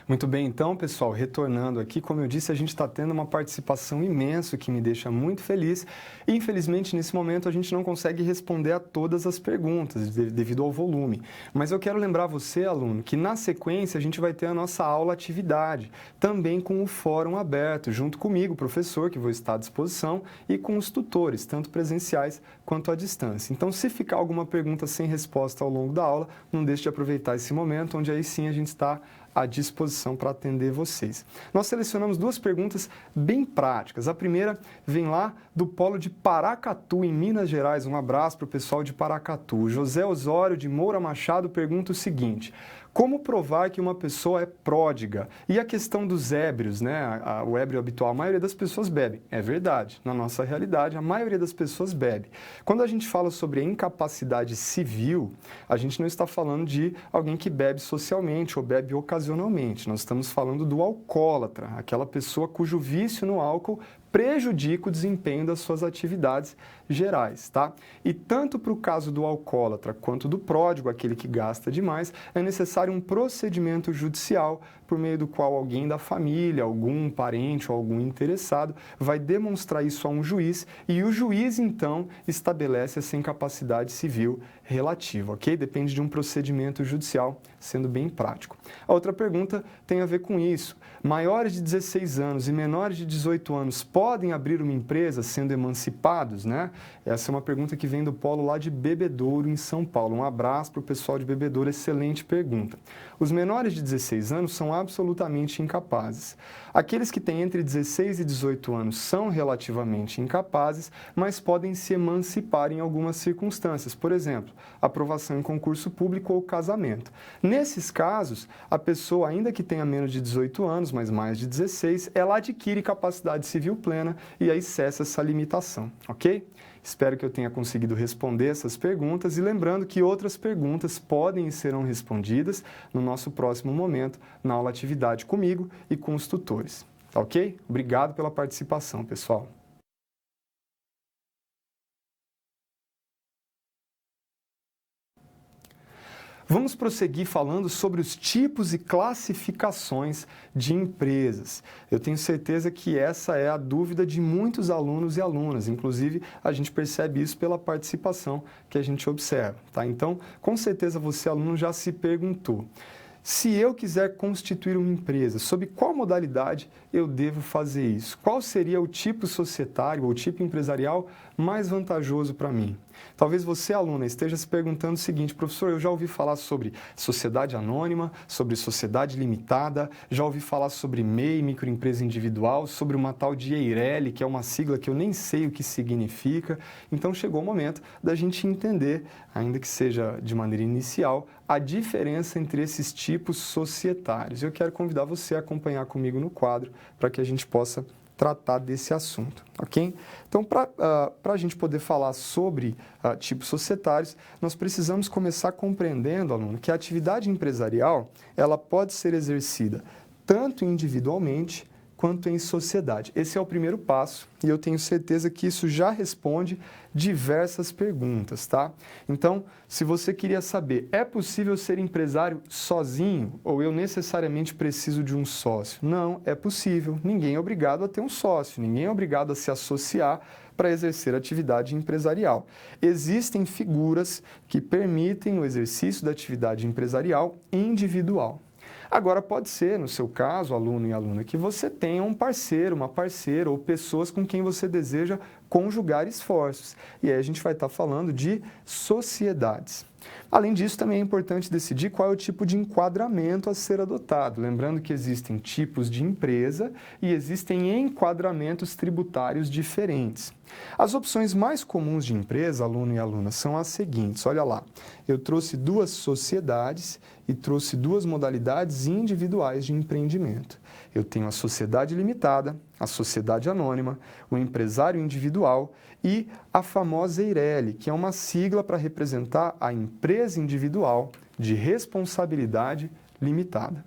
Speaker 1: Muito bem, então, pessoal, retornando aqui, como eu disse, a gente está tendo uma participação imensa, que me deixa muito feliz. E, infelizmente, nesse momento, a gente não consegue responder a todas as perguntas, devido ao volume. Mas eu quero lembrar você, aluno, que na sequência a gente vai ter a nossa aula atividade, também com o fórum aberto, junto comigo, professor, que vou estar à disposição, e com os tutores, tanto presenciais quanto à distância. Então, se ficar alguma pergunta sem resposta ao longo da aula, não deixe de aproveitar esse momento, onde aí sim a gente está à disposição para atender vocês. Nós selecionamos 2 perguntas bem práticas. A primeira vem lá do polo de Paracatu, em Minas Gerais. Um abraço para o pessoal de Paracatu. O José Osório de Moura Machado pergunta o seguinte: como provar que uma pessoa é pródiga? E a questão dos ébrios, né? O ébrio habitual, a maioria das pessoas bebe. É verdade, na nossa realidade, a maioria das pessoas bebe. Quando a gente fala sobre a incapacidade civil, a gente não está falando de alguém que bebe socialmente ou bebe ocasionalmente. Nós estamos falando do alcoólatra, aquela pessoa cujo vício no álcool prejudica o desempenho das suas atividades gerais, tá? E tanto para o caso do alcoólatra quanto do pródigo, aquele que gasta demais, é necessário um procedimento judicial por meio do qual alguém da família, algum parente ou algum interessado vai demonstrar isso a um juiz e o juiz, então, estabelece essa incapacidade civil relativa, ok? Depende de um procedimento judicial, sendo bem prático. A outra pergunta tem a ver com isso. Maiores de 16 anos e menores de 18 anos podem abrir uma empresa sendo emancipados, né? Essa é uma pergunta que vem do polo lá de Bebedouro, em São Paulo. Um abraço para o pessoal de Bebedouro, excelente pergunta. Os menores de 16 anos são absolutamente incapazes. Aqueles que têm entre 16 e 18 anos são relativamente incapazes, mas podem se emancipar em algumas circunstâncias. Por exemplo, aprovação em concurso público ou casamento. Nesses casos, a pessoa, ainda que tenha menos de 18 anos, mas mais de 16, ela adquire capacidade civil plena e aí cessa essa limitação, ok? Espero que eu tenha conseguido responder essas perguntas e lembrando que outras perguntas podem e serão respondidas no nosso próximo momento na aula atividade comigo e com os tutores, tá ok? Obrigado pela participação, pessoal. Vamos prosseguir falando sobre os tipos e classificações de empresas. Eu tenho certeza que essa é a dúvida de muitos alunos e alunas, inclusive a gente percebe isso pela participação que a gente observa, tá? Então, com certeza você, aluno, já se perguntou: se eu quiser constituir uma empresa, sob qual modalidade eu devo fazer isso? Qual seria o tipo societário ou tipo empresarial mais vantajoso para mim? Talvez você, aluna, esteja se perguntando o seguinte: professor, eu já ouvi falar sobre sociedade anônima, sobre sociedade limitada, já ouvi falar sobre MEI, microempresa individual, sobre uma tal de EIRELI, que é uma sigla que eu nem sei o que significa. Então chegou o momento da gente entender, ainda que seja de maneira inicial, a diferença entre esses tipos societários. Eu quero convidar você a acompanhar comigo no quadro para que a gente possa tratar desse assunto, ok? Então, para a gente poder falar sobre tipos societários, nós precisamos começar compreendendo, aluno, que a atividade empresarial ela pode ser exercida tanto individualmente quanto em sociedade. Esse é o primeiro passo e eu tenho certeza que isso já responde diversas perguntas, tá? Então, se você queria saber, é possível ser empresário sozinho ou eu necessariamente preciso de um sócio? Não, é possível. Ninguém é obrigado a ter um sócio, ninguém é obrigado a se associar para exercer atividade empresarial. Existem figuras que permitem o exercício da atividade empresarial individual. Agora, pode ser, no seu caso, aluno e aluna, que você tenha um parceiro, uma parceira ou pessoas com quem você deseja conjugar esforços. E aí a gente vai estar falando de sociedades. Além disso, também é importante decidir qual é o tipo de enquadramento a ser adotado. Lembrando que existem tipos de empresa e existem enquadramentos tributários diferentes. As opções mais comuns de empresa, aluno e aluna, são as seguintes. Olha lá, eu trouxe duas sociedades e trouxe duas modalidades individuais de empreendimento. Eu tenho a sociedade limitada, a sociedade anônima, o empresário individual e a famosa EIRELI, que é uma sigla para representar a empresa individual de responsabilidade limitada.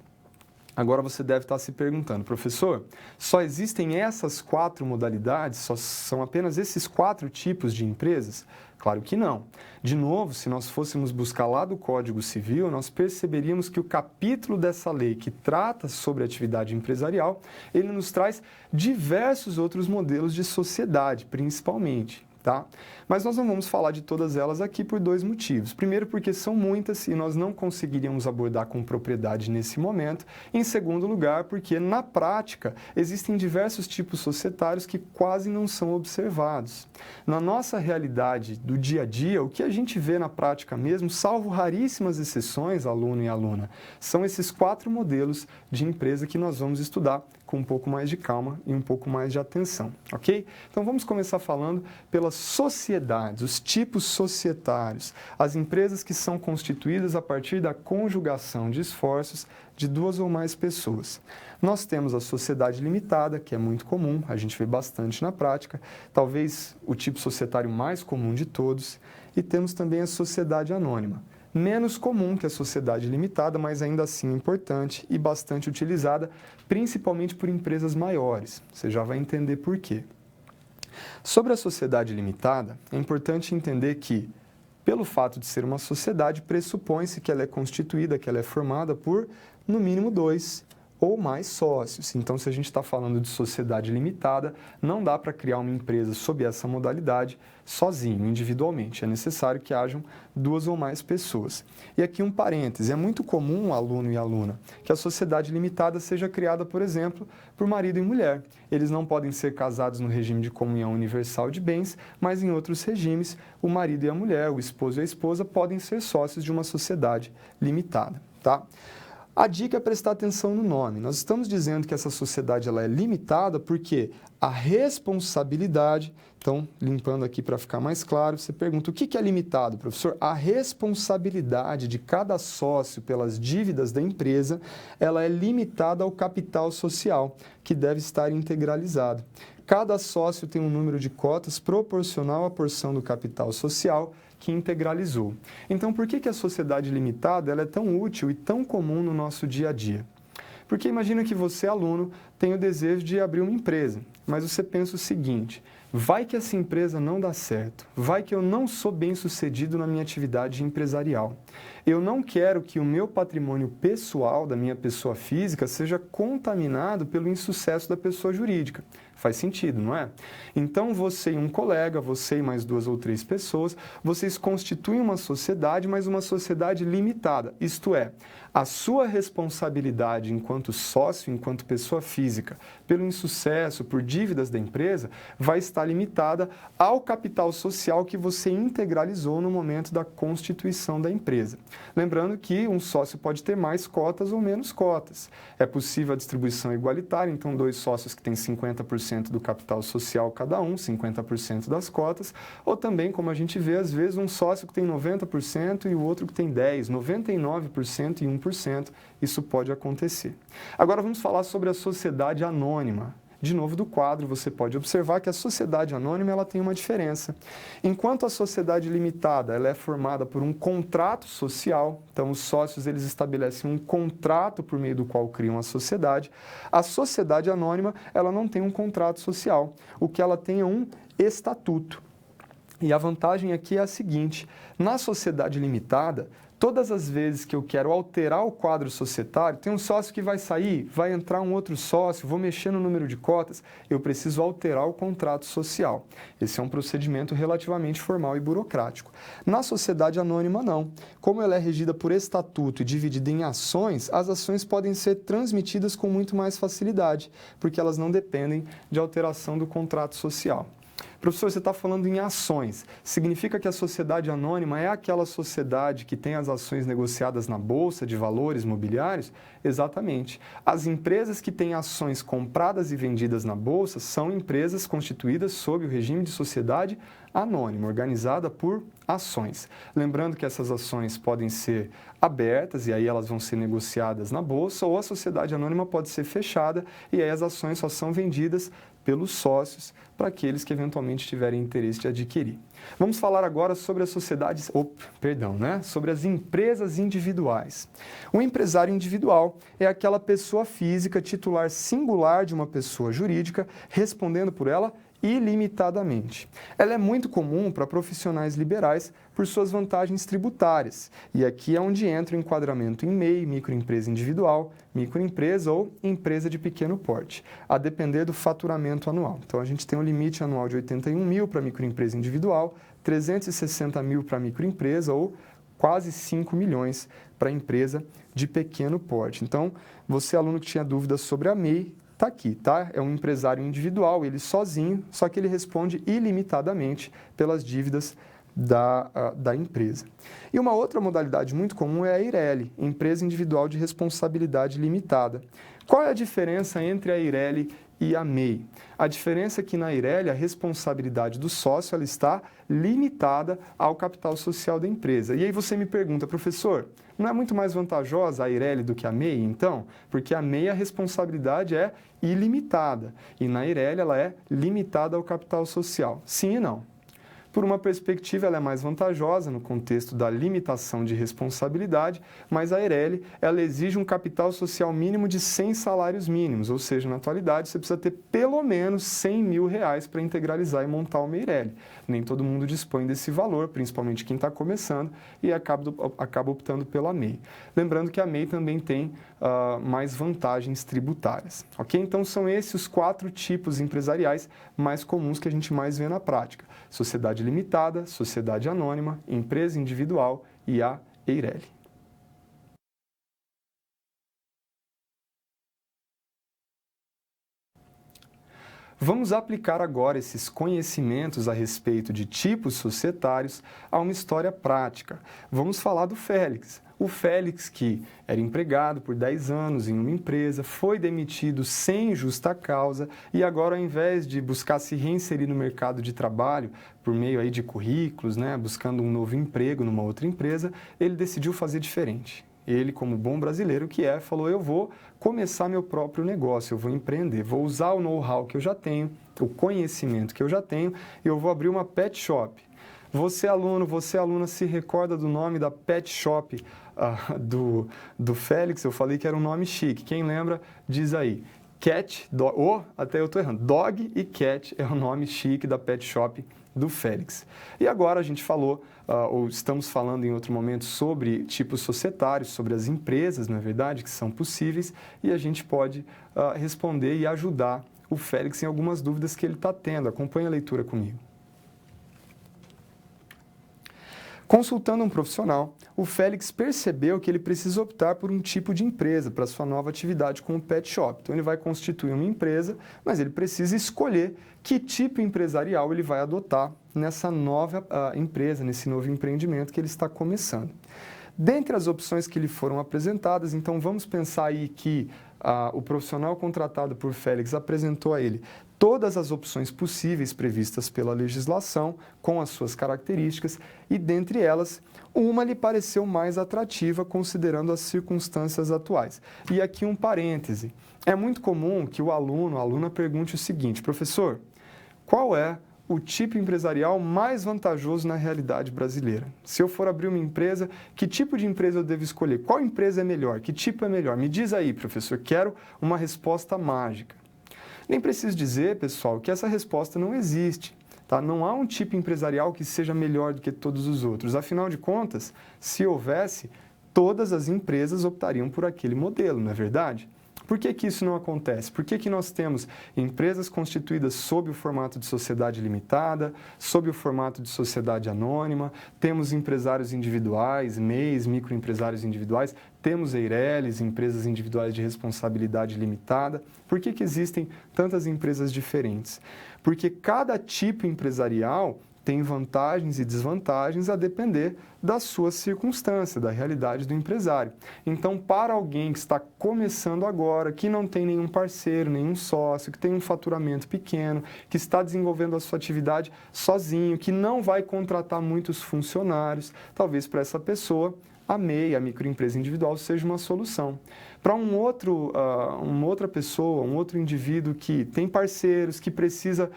Speaker 1: Agora você deve estar se perguntando: professor, só existem essas 4 modalidades? Só são apenas esses 4 tipos de empresas? Claro que não. De novo, se nós fôssemos buscar lá do Código Civil, nós perceberíamos que o capítulo dessa lei que trata sobre atividade empresarial, ele nos traz diversos outros modelos de sociedade, principalmente. Tá? Mas nós não vamos falar de todas elas aqui por 2 motivos. Primeiro, porque são muitas e nós não conseguiríamos abordar com propriedade nesse momento. Em segundo lugar, porque na prática existem diversos tipos societários que quase não são observados. Na nossa realidade do dia a dia, o que a gente vê na prática mesmo, salvo raríssimas exceções, aluno e aluna, são esses 4 modelos de empresa que nós vamos estudar com um pouco mais de calma e um pouco mais de atenção, ok? Então vamos começar falando pelas sociedades, os tipos societários, as empresas que são constituídas a partir da conjugação de esforços de 2 ou mais pessoas. Nós temos a sociedade limitada, que é muito comum, a gente vê bastante na prática, talvez o tipo societário mais comum de todos, e temos também a sociedade anônima. Menos comum que a sociedade limitada, mas ainda assim importante e bastante utilizada, principalmente por empresas maiores. Você já vai entender por quê. Sobre a sociedade limitada, é importante entender que, pelo fato de ser uma sociedade, pressupõe-se que ela é constituída, que ela é formada por, no mínimo, 2 ou mais sócios. Então, se a gente está falando de sociedade limitada, não dá para criar uma empresa sob essa modalidade sozinho, individualmente. É necessário que hajam 2 ou mais pessoas. E aqui um parêntese, é muito comum, aluno e aluna, que a sociedade limitada seja criada, por exemplo, por marido e mulher. Eles não podem ser casados no regime de comunhão universal de bens, mas em outros regimes, o marido e a mulher, o esposo e a esposa, podem ser sócios de uma sociedade limitada, tá? A dica é prestar atenção no nome. Nós estamos dizendo que essa sociedade ela é limitada porque a responsabilidade, então, limpando aqui para ficar mais claro, você pergunta, o que é limitado, professor? A responsabilidade de cada sócio pelas dívidas da empresa, ela é limitada ao capital social, que deve estar integralizado. Cada sócio tem um número de cotas proporcional à porção do capital social que integralizou. Então, por que a sociedade limitada ela é tão útil e tão comum no nosso dia a dia? Porque imagina que você, aluno, tem o desejo de abrir uma empresa, mas você pensa o seguinte, vai que essa empresa não dá certo, vai que eu não sou bem-sucedido na minha atividade empresarial. Eu não quero que o meu patrimônio pessoal, da minha pessoa física, seja contaminado pelo insucesso da pessoa jurídica. Faz sentido, não é? Então, você e um colega, você e mais 2 ou 3 pessoas, vocês constituem uma sociedade, mas uma sociedade limitada. Isto é, a sua responsabilidade enquanto sócio, enquanto pessoa física, pelo insucesso, por dívidas da empresa, vai estar limitada ao capital social que você integralizou no momento da constituição da empresa. Lembrando que um sócio pode ter mais cotas ou menos cotas. É possível a distribuição igualitária, então 2 sócios que têm 50% do capital social cada um, 50% das cotas, ou também, como a gente vê, às vezes, um sócio que tem 90% e o outro que tem 10%, 99% e 1%. Isso pode acontecer. Agora vamos falar sobre a sociedade anônima. De novo, do quadro, você pode observar que a sociedade anônima ela tem uma diferença. Enquanto a sociedade limitada ela é formada por um contrato social, então os sócios eles estabelecem um contrato por meio do qual criam a sociedade anônima ela não tem um contrato social. O que ela tem é um estatuto. E a vantagem aqui é a seguinte, na sociedade limitada, todas as vezes que eu quero alterar o quadro societário, tem um sócio que vai sair, vai entrar um outro sócio, vou mexer no número de cotas, eu preciso alterar o contrato social. Esse é um procedimento relativamente formal e burocrático. Na sociedade anônima, não. Como ela é regida por estatuto e dividida em ações, as ações podem ser transmitidas com muito mais facilidade, porque elas não dependem de alteração do contrato social. Professor, você está falando em ações. Significa que a sociedade anônima é aquela sociedade que tem as ações negociadas na Bolsa de Valores mobiliários? Exatamente. As empresas que têm ações compradas e vendidas na Bolsa são empresas constituídas sob o regime de sociedade anônima, organizada por ações. Lembrando que essas ações podem ser abertas e aí elas vão ser negociadas na Bolsa, ou a sociedade anônima pode ser fechada e aí as ações só são vendidas pelos sócios para aqueles que eventualmente tiverem interesse de adquirir. Vamos falar agora sobre as sociedades, sobre as empresas individuais. O empresário individual é aquela pessoa física titular singular de uma pessoa jurídica, respondendo por ela ilimitadamente. Ela é muito comum para profissionais liberais por suas vantagens tributárias. E aqui é onde entra o enquadramento em MEI, microempresa individual, microempresa ou empresa de pequeno porte, a depender do faturamento anual. Então, a gente tem um limite anual de 81 mil para microempresa individual, 360 mil para microempresa ou quase 5 milhões para empresa de pequeno porte. Então, você, aluno que tinha dúvidas sobre a MEI, está aqui, tá? É um empresário individual, ele sozinho, só que ele responde ilimitadamente pelas dívidas da empresa. E uma outra modalidade muito comum é a EIRELI, Empresa Individual de Responsabilidade Limitada. Qual é a diferença entre a EIRELI e a MEI? A diferença é que na EIRELI a responsabilidade do sócio ela está limitada ao capital social da empresa. E aí você me pergunta, professor, não é muito mais vantajosa a EIRELI do que a MEI, então? Porque a MEI a responsabilidade é ilimitada e na EIRELI ela é limitada ao capital social. Sim e não. Por uma perspectiva, ela é mais vantajosa no contexto da limitação de responsabilidade, mas a Eireli, ela exige um capital social mínimo de 100 salários mínimos, ou seja, na atualidade você precisa ter pelo menos R$100 mil para integralizar e montar uma Eireli. Nem todo mundo dispõe desse valor, principalmente quem está começando, e acaba optando pela MEI. Lembrando que a MEI também tem mais vantagens tributárias. Ok? Então, são esses os 4 tipos empresariais mais comuns que a gente mais vê na prática: sociedade limitada, sociedade anônima, empresa individual e a Eireli. Vamos aplicar agora esses conhecimentos a respeito de tipos societários a uma história prática. Vamos falar do Félix. O Félix, que era empregado por 10 anos em uma empresa, foi demitido sem justa causa e agora, ao invés de buscar se reinserir no mercado de trabalho por meio aí de currículos, buscando um novo emprego numa outra empresa, ele decidiu fazer diferente. Ele, como bom brasileiro que é, falou: eu vou começar meu próprio negócio, eu vou empreender, vou usar o know-how que eu já tenho, o conhecimento que eu já tenho, e eu vou abrir uma pet shop. Você, aluno, você, aluna, se recorda do nome da pet shop do Félix? Eu falei que era um nome chique. Quem lembra, diz aí. Cat, até eu estou errando. Dog e Cat é o nome chique da pet shop do Félix. E agora a gente falou, ou estamos falando em outro momento, sobre tipos societários, sobre as empresas, na verdade, que são possíveis, e a gente pode responder e ajudar o Félix em algumas dúvidas que ele está tendo. Acompanhe a leitura comigo. Consultando um profissional, o Félix percebeu que ele precisa optar por um tipo de empresa para sua nova atividade com o pet shop. Então, ele vai constituir uma empresa, mas ele precisa escolher que tipo empresarial ele vai adotar nessa nova empresa, nesse novo empreendimento que ele está começando. Dentre as opções que lhe foram apresentadas, então vamos pensar aí que o profissional contratado por Félix apresentou a ele todas as opções possíveis previstas pela legislação, com as suas características, e dentre elas, uma lhe pareceu mais atrativa considerando as circunstâncias atuais. E aqui um parêntese. É muito comum que o aluno, a aluna, pergunte o seguinte: professor, qual é o tipo empresarial mais vantajoso na realidade brasileira? Se eu for abrir uma empresa, que tipo de empresa eu devo escolher? Qual empresa é melhor? Que tipo é melhor? Me diz aí, professor, quero uma resposta mágica. Nem preciso dizer, pessoal, que essa resposta não existe. Tá? Não há um tipo empresarial que seja melhor do que todos os outros. Afinal de contas, se houvesse, todas as empresas optariam por aquele modelo, não é verdade? Por que que isso não acontece? Por que que nós temos empresas constituídas sob o formato de sociedade limitada, sob o formato de sociedade anônima, temos empresários individuais, MEIs, microempresários individuais, temos Eirelis, empresas individuais de responsabilidade limitada? Por que que existem tantas empresas diferentes? Porque cada tipo empresarial tem vantagens e desvantagens a depender da sua circunstância, da realidade do empresário. Então, para alguém que está começando agora, que não tem nenhum parceiro, nenhum sócio, que tem um faturamento pequeno, que está desenvolvendo a sua atividade sozinho, que não vai contratar muitos funcionários, talvez para essa pessoa a MEI, a microempresa individual, seja uma solução. Para uma outra pessoa, um outro indivíduo que tem parceiros, que precisa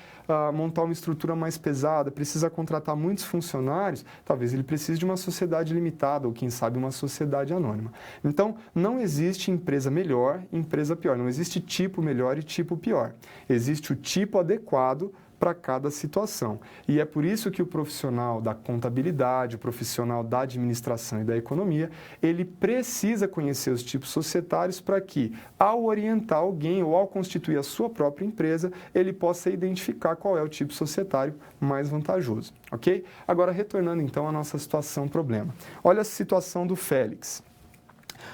Speaker 1: montar uma estrutura mais pesada, precisa contratar muitos funcionários, talvez ele precise de uma sociedade limitada ou, quem sabe, uma sociedade anônima. Então, não existe empresa melhor e empresa pior, não existe tipo melhor e tipo pior. Existe o tipo adequado para cada situação. E é por isso que o profissional da contabilidade, o profissional da administração e da economia, ele precisa conhecer os tipos societários para que, ao orientar alguém ou ao constituir a sua própria empresa, ele possa identificar qual é o tipo societário mais vantajoso, ok? Agora, retornando então à nossa situação problema. Olha a situação do Félix.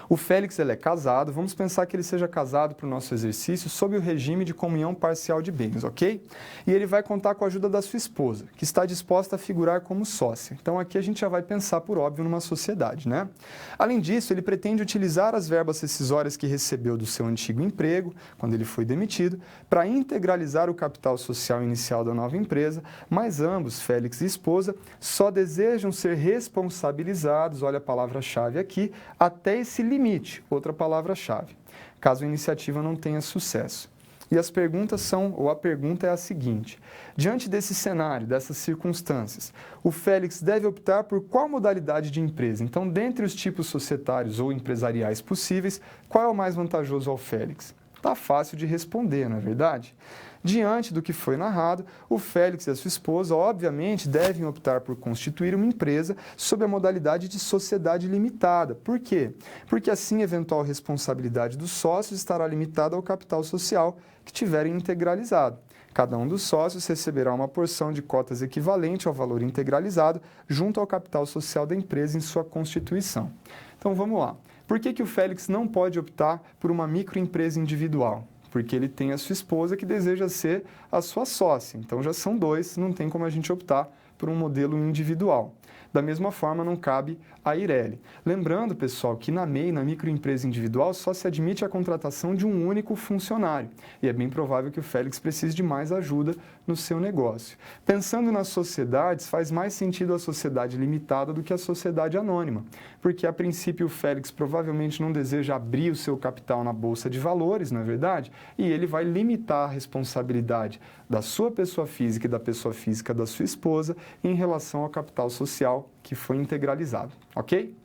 Speaker 1: O Félix, ele é casado, vamos pensar que ele seja casado para o nosso exercício sob o regime de comunhão parcial de bens, ok? E ele vai contar com a ajuda da sua esposa, que está disposta a figurar como sócia. Então aqui a gente já vai pensar, por óbvio, numa sociedade, né? Além disso, ele pretende utilizar as verbas rescisórias que recebeu do seu antigo emprego, quando ele foi demitido, para integralizar o capital social inicial da nova empresa, mas ambos, Félix e esposa, só desejam ser responsabilizados, olha a palavra-chave aqui, até esse limite, outra palavra-chave, caso a iniciativa não tenha sucesso. E as perguntas são, ou a pergunta é a seguinte: diante desse cenário, dessas circunstâncias, o Félix deve optar por qual modalidade de empresa? Então, dentre os tipos societários ou empresariais possíveis, qual é o mais vantajoso ao Félix? Tá fácil de responder, não é verdade? Diante do que foi narrado, o Félix e a sua esposa, obviamente, devem optar por constituir uma empresa sob a modalidade de sociedade limitada. Por quê? Porque assim, a eventual responsabilidade dos sócios estará limitada ao capital social que tiverem integralizado. Cada um dos sócios receberá uma porção de cotas equivalente ao valor integralizado junto ao capital social da empresa em sua constituição. Então, vamos lá. Por que o Félix não pode optar por uma microempresa individual? Porque ele tem a sua esposa que deseja ser a sua sócia. Então, já são dois, não tem como a gente optar por um modelo individual. Da mesma forma, não cabe a Ireli. Lembrando, pessoal, que na MEI, na microempresa individual, só se admite a contratação de um único funcionário. E é bem provável que o Félix precise de mais ajuda no seu negócio. Pensando nas sociedades, faz mais sentido a sociedade limitada do que a sociedade anônima. Porque, a princípio, o Félix provavelmente não deseja abrir o seu capital na Bolsa de Valores, não é verdade? E ele vai limitar a responsabilidade da sua pessoa física e da pessoa física da sua esposa em relação ao capital social que foi integralizado, ok?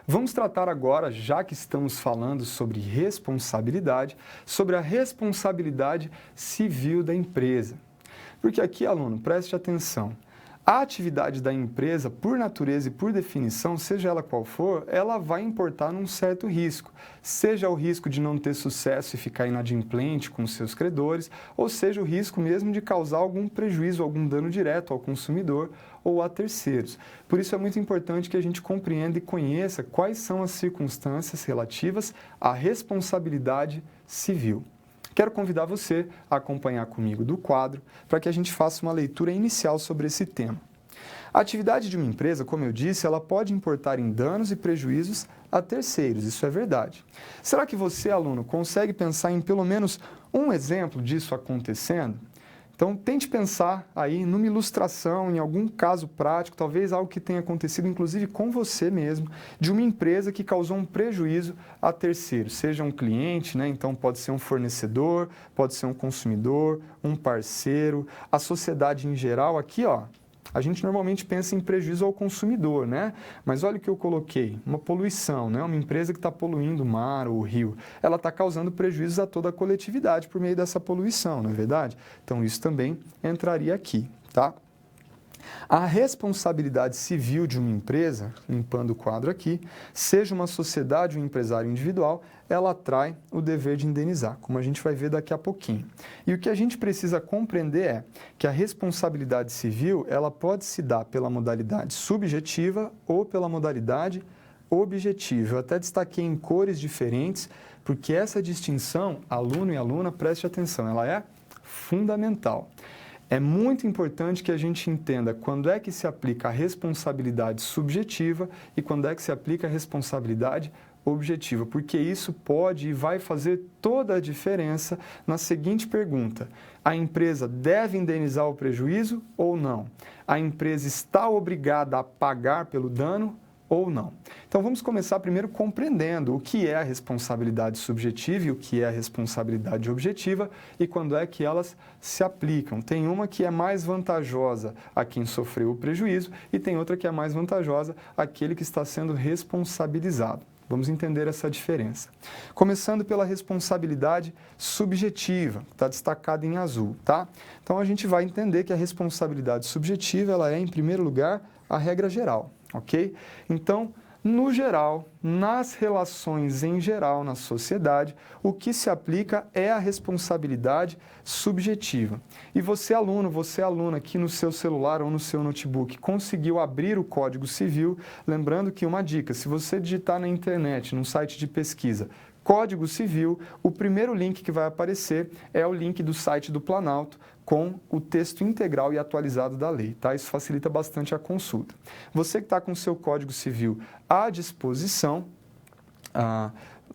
Speaker 1: Vamos tratar agora, já que estamos falando sobre responsabilidade, sobre a responsabilidade civil da empresa. Porque aqui, aluno, preste atenção. A atividade da empresa, por natureza e por definição, seja ela qual for, ela vai importar num certo risco. Seja o risco de não ter sucesso e ficar inadimplente com seus credores, ou seja o risco mesmo de causar algum prejuízo, algum dano direto ao consumidor ou a terceiros. Por isso é muito importante que a gente compreenda e conheça quais são as circunstâncias relativas à responsabilidade civil. Quero convidar você a acompanhar comigo do quadro para que a gente faça uma leitura inicial sobre esse tema. A atividade de uma empresa, como eu disse, ela pode importar em danos e prejuízos a terceiros, isso é verdade. Será que você, aluno, consegue pensar em pelo menos um exemplo disso acontecendo? Então, tente pensar aí numa ilustração, em algum caso prático, talvez algo que tenha acontecido, inclusive com você mesmo, de uma empresa que causou um prejuízo a terceiros, seja um cliente, né? Então pode ser um fornecedor, pode ser um consumidor, um parceiro, a sociedade em geral. Aqui, ó, a gente normalmente pensa em prejuízo ao consumidor, né? Mas olha o que eu coloquei, uma poluição, né? Uma empresa que está poluindo o mar ou o rio, ela está causando prejuízos a toda a coletividade por meio dessa poluição, não é verdade? Então isso também entraria aqui, tá? A responsabilidade civil de uma empresa, limpando o quadro aqui, seja uma sociedade ou um empresário individual, ela atrai o dever de indenizar, como a gente vai ver daqui a pouquinho. E o que a gente precisa compreender é que a responsabilidade civil, ela pode se dar pela modalidade subjetiva ou pela modalidade objetiva. Eu até destaquei em cores diferentes, porque essa distinção, aluno e aluna, preste atenção, ela é fundamental. É muito importante que a gente entenda quando é que se aplica a responsabilidade subjetiva e quando é que se aplica a responsabilidade objetiva, porque isso pode e vai fazer toda a diferença na seguinte pergunta: a empresa deve indenizar o prejuízo ou não? A empresa está obrigada a pagar pelo dano ou não? Então vamos começar primeiro compreendendo o que é a responsabilidade subjetiva e o que é a responsabilidade objetiva e quando é que elas se aplicam. Tem uma que é mais vantajosa a quem sofreu o prejuízo e tem outra que é mais vantajosa àquele que está sendo responsabilizado. Vamos entender essa diferença. Começando pela responsabilidade subjetiva, que está destacada em azul, tá? Então a gente vai entender que a responsabilidade subjetiva, ela é, em primeiro lugar, a regra geral. Ok? Então, no geral, nas relações em geral, na sociedade, o que se aplica é a responsabilidade subjetiva. E você, aluno, você, aluna, aqui no seu celular ou no seu notebook, conseguiu abrir o Código Civil, lembrando que uma dica, se você digitar na internet, num site de pesquisa, Código Civil, o primeiro link que vai aparecer é o link do site do Planalto com o texto integral e atualizado da lei, tá? Isso facilita bastante a consulta. Você que está com o seu Código Civil à disposição,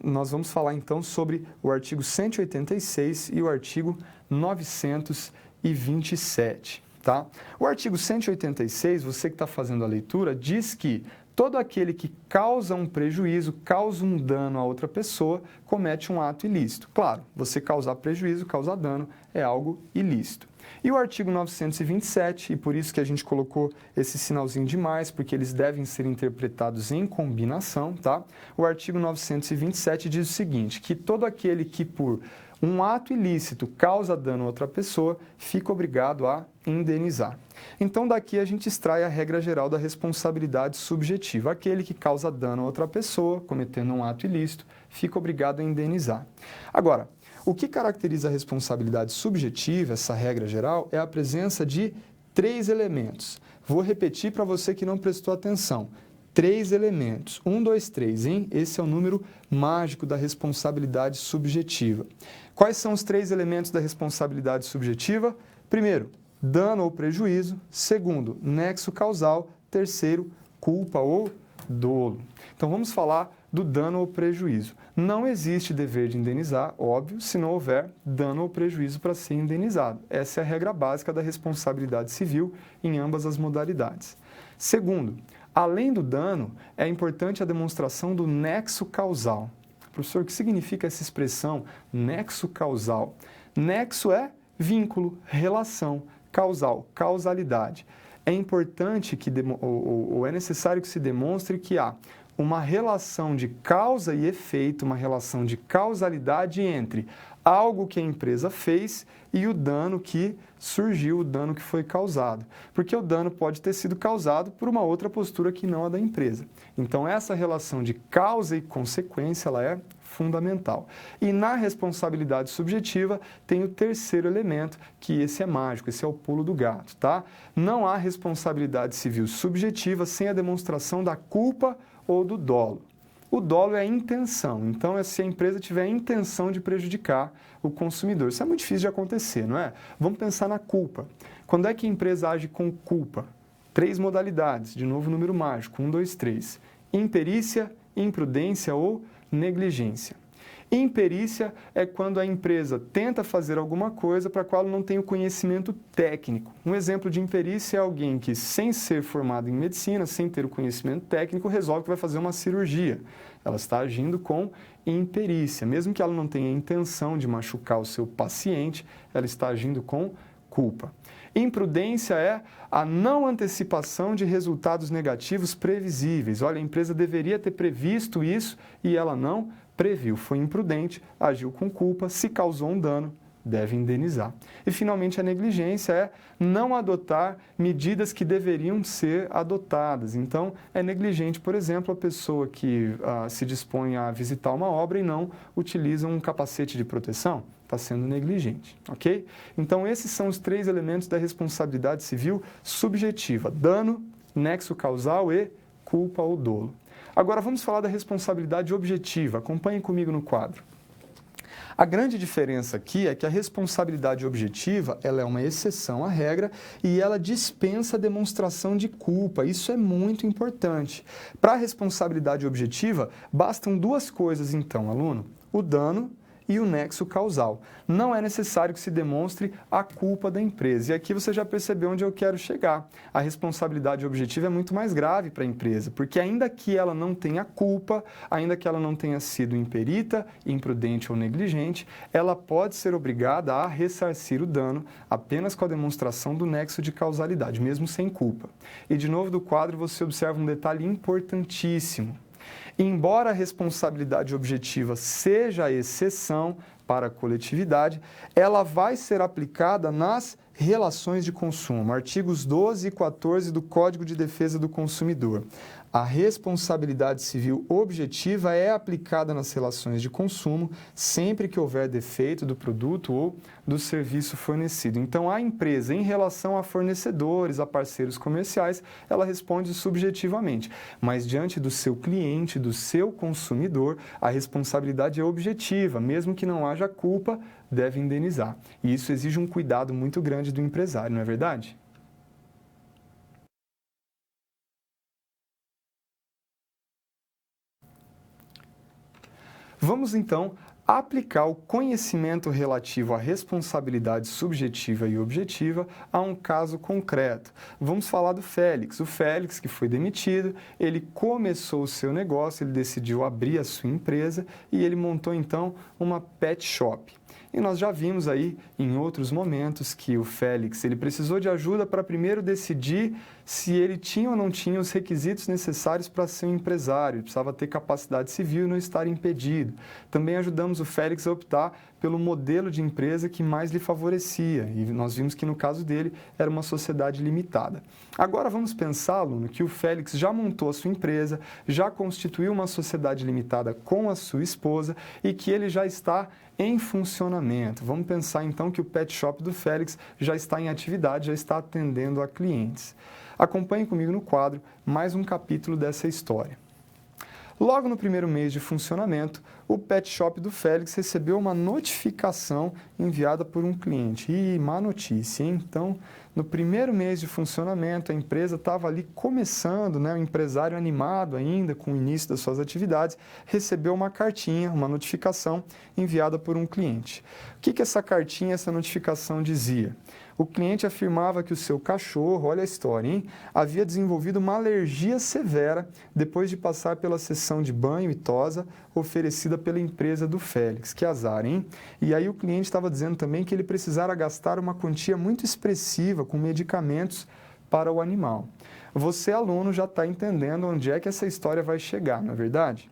Speaker 1: nós vamos falar então sobre o artigo 186 e o artigo 927, tá? O artigo 186, você que está fazendo a leitura, diz que todo aquele que causa um prejuízo, causa um dano a outra pessoa, comete um ato ilícito. Claro, você causar prejuízo, causar dano é algo ilícito. E o artigo 927, e por isso que a gente colocou esse sinalzinho de mais, porque eles devem ser interpretados em combinação, tá? O artigo 927 diz o seguinte, que todo aquele que por um ato ilícito causa dano a outra pessoa, fica obrigado a indenizar. Então, daqui a gente extrai a regra geral da responsabilidade subjetiva. Aquele que causa dano a outra pessoa, cometendo um ato ilícito, fica obrigado a indenizar. Agora, o que caracteriza a responsabilidade subjetiva, essa regra geral, é a presença de 3 elementos. Vou repetir para você que não prestou atenção. 3 elementos. 1, 2, 3, hein? Esse é o número mágico da responsabilidade subjetiva. Quais são os 3 elementos da responsabilidade subjetiva? Primeiro, dano ou prejuízo. Segundo, nexo causal. Terceiro, culpa ou dolo. Então, vamos falar do dano ou prejuízo. Não existe dever de indenizar, óbvio, se não houver dano ou prejuízo para ser indenizado. Essa é a regra básica da responsabilidade civil em ambas as modalidades. Segundo, além do dano, é importante a demonstração do nexo causal. Professor, o que significa essa expressão nexo causal? Nexo é vínculo, relação, causal, causalidade. É importante ou é necessário que se demonstre que há uma relação de causa e efeito, uma relação de causalidade entre algo que a empresa fez e o dano que surgiu, o dano que foi causado. Porque o dano pode ter sido causado por uma outra postura que não a da empresa. Então, essa relação de causa e consequência, ela é fundamental. E na responsabilidade subjetiva tem o terceiro elemento, que esse é mágico, esse é o pulo do gato, tá? Não há responsabilidade civil subjetiva sem a demonstração da culpa ou do dolo. O dolo é a intenção, então é se a empresa tiver a intenção de prejudicar o consumidor. Isso é muito difícil de acontecer, não é? Vamos pensar na culpa. Quando é que a empresa age com culpa? 3 modalidades, de novo número mágico, 1, 2, 3. Imperícia, imprudência ou negligência. Imperícia é quando a empresa tenta fazer alguma coisa para a qual não tem o conhecimento técnico. Um exemplo de imperícia é alguém que, sem ser formado em medicina, sem ter o conhecimento técnico, resolve que vai fazer uma cirurgia. Ela está agindo com imperícia. Mesmo que ela não tenha a intenção de machucar o seu paciente, ela está agindo com culpa. Imprudência é a não antecipação de resultados negativos previsíveis. Olha, a empresa deveria ter previsto isso e ela não previu. Foi imprudente, agiu com culpa, se causou um dano, deve indenizar. E, finalmente, a negligência é não adotar medidas que deveriam ser adotadas. Então, é negligente, por exemplo, a pessoa que se dispõe a visitar uma obra e não utiliza um capacete de proteção. Está sendo negligente, ok? Então, esses são os 3 elementos da responsabilidade civil subjetiva: dano, nexo causal e culpa ou dolo. Agora, vamos falar da responsabilidade objetiva. Acompanhem comigo no quadro. A grande diferença aqui é que a responsabilidade objetiva, ela é uma exceção à regra e ela dispensa a demonstração de culpa. Isso é muito importante. Para a responsabilidade objetiva, bastam 2 coisas, então, aluno: o dano e o nexo causal. Não é necessário que se demonstre a culpa da empresa. E aqui você já percebeu onde eu quero chegar. A responsabilidade objetiva é muito mais grave para a empresa, porque ainda que ela não tenha culpa, ainda que ela não tenha sido imperita, imprudente ou negligente, ela pode ser obrigada a ressarcir o dano apenas com a demonstração do nexo de causalidade, mesmo sem culpa. E de novo do quadro você observa um detalhe importantíssimo. Embora a responsabilidade objetiva seja a exceção para a coletividade, ela vai ser aplicada nas relações de consumo, artigos 12 e 14 do Código de Defesa do Consumidor. A responsabilidade civil objetiva é aplicada nas relações de consumo sempre que houver defeito do produto ou do serviço fornecido. Então, a empresa, em relação a fornecedores, a parceiros comerciais, ela responde subjetivamente. Mas, diante do seu cliente, do seu consumidor, a responsabilidade é objetiva. Mesmo que não haja culpa, deve indenizar. E isso exige um cuidado muito grande do empresário, não é verdade? Vamos, então, aplicar o conhecimento relativo à responsabilidade subjetiva e objetiva a um caso concreto. Vamos falar do Félix. O Félix, que foi demitido, ele começou o seu negócio, ele decidiu abrir a sua empresa e ele montou então uma pet shop. E nós já vimos aí em outros momentos que o Félix ele precisou de ajuda para primeiro decidir se ele tinha ou não tinha os requisitos necessários para ser um empresário. Ele precisava ter capacidade civil e não estar impedido. Também ajudamos o Félix a optar pelo modelo de empresa que mais lhe favorecia. E nós vimos que no caso dele era uma sociedade limitada. Agora vamos pensar, aluno, que o Félix já montou a sua empresa, já constituiu uma sociedade limitada com a sua esposa e que ele já está em funcionamento. Vamos pensar então que o pet shop do Félix já está em atividade, já está atendendo a clientes. Acompanhe comigo no quadro mais um capítulo dessa história. Logo no primeiro mês de funcionamento, o pet shop do Félix recebeu uma notificação enviada por um cliente. E má notícia, hein? Então, no primeiro mês de funcionamento, a empresa estava ali começando, né? O empresário animado ainda com o início das suas atividades, recebeu uma cartinha, uma notificação enviada por um cliente. O que essa cartinha, essa notificação dizia? O cliente afirmava que o seu cachorro, olha a história, hein? Havia desenvolvido uma alergia severa depois de passar pela sessão de banho e tosa oferecida pela empresa do Félix. Que azar, hein? E aí o cliente estava dizendo também que ele precisara gastar uma quantia muito expressiva com medicamentos para o animal. Você, aluno, já está entendendo onde é que essa história vai chegar, não é verdade?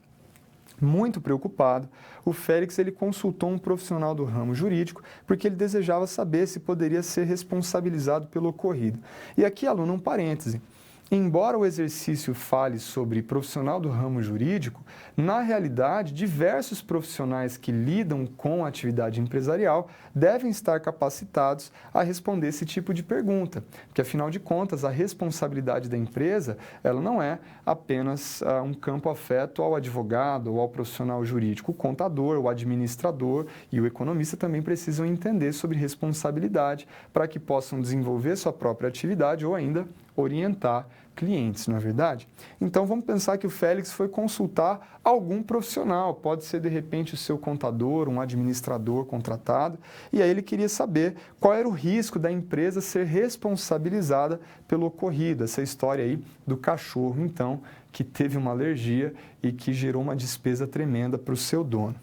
Speaker 1: Muito preocupado, o Félix ele consultou um profissional do ramo jurídico porque ele desejava saber se poderia ser responsabilizado pelo ocorrido. E aqui, aluno, um parêntese. Embora o exercício fale sobre profissional do ramo jurídico, na realidade, diversos profissionais que lidam com a atividade empresarial devem estar capacitados a responder esse tipo de pergunta, porque, afinal de contas, a responsabilidade da empresa ela não é apenas um campo afeto ao advogado ou ao profissional jurídico. O contador, o administrador e o economista também precisam entender sobre responsabilidade para que possam desenvolver sua própria atividade ou ainda orientar clientes, não é verdade? Então, vamos pensar que o Félix foi consultar algum profissional, pode ser, de repente, o seu contador, um administrador contratado, e aí ele queria saber qual era o risco da empresa ser responsabilizada pelo ocorrido, essa história aí do cachorro, então, que teve uma alergia e que gerou uma despesa tremenda para o seu dono.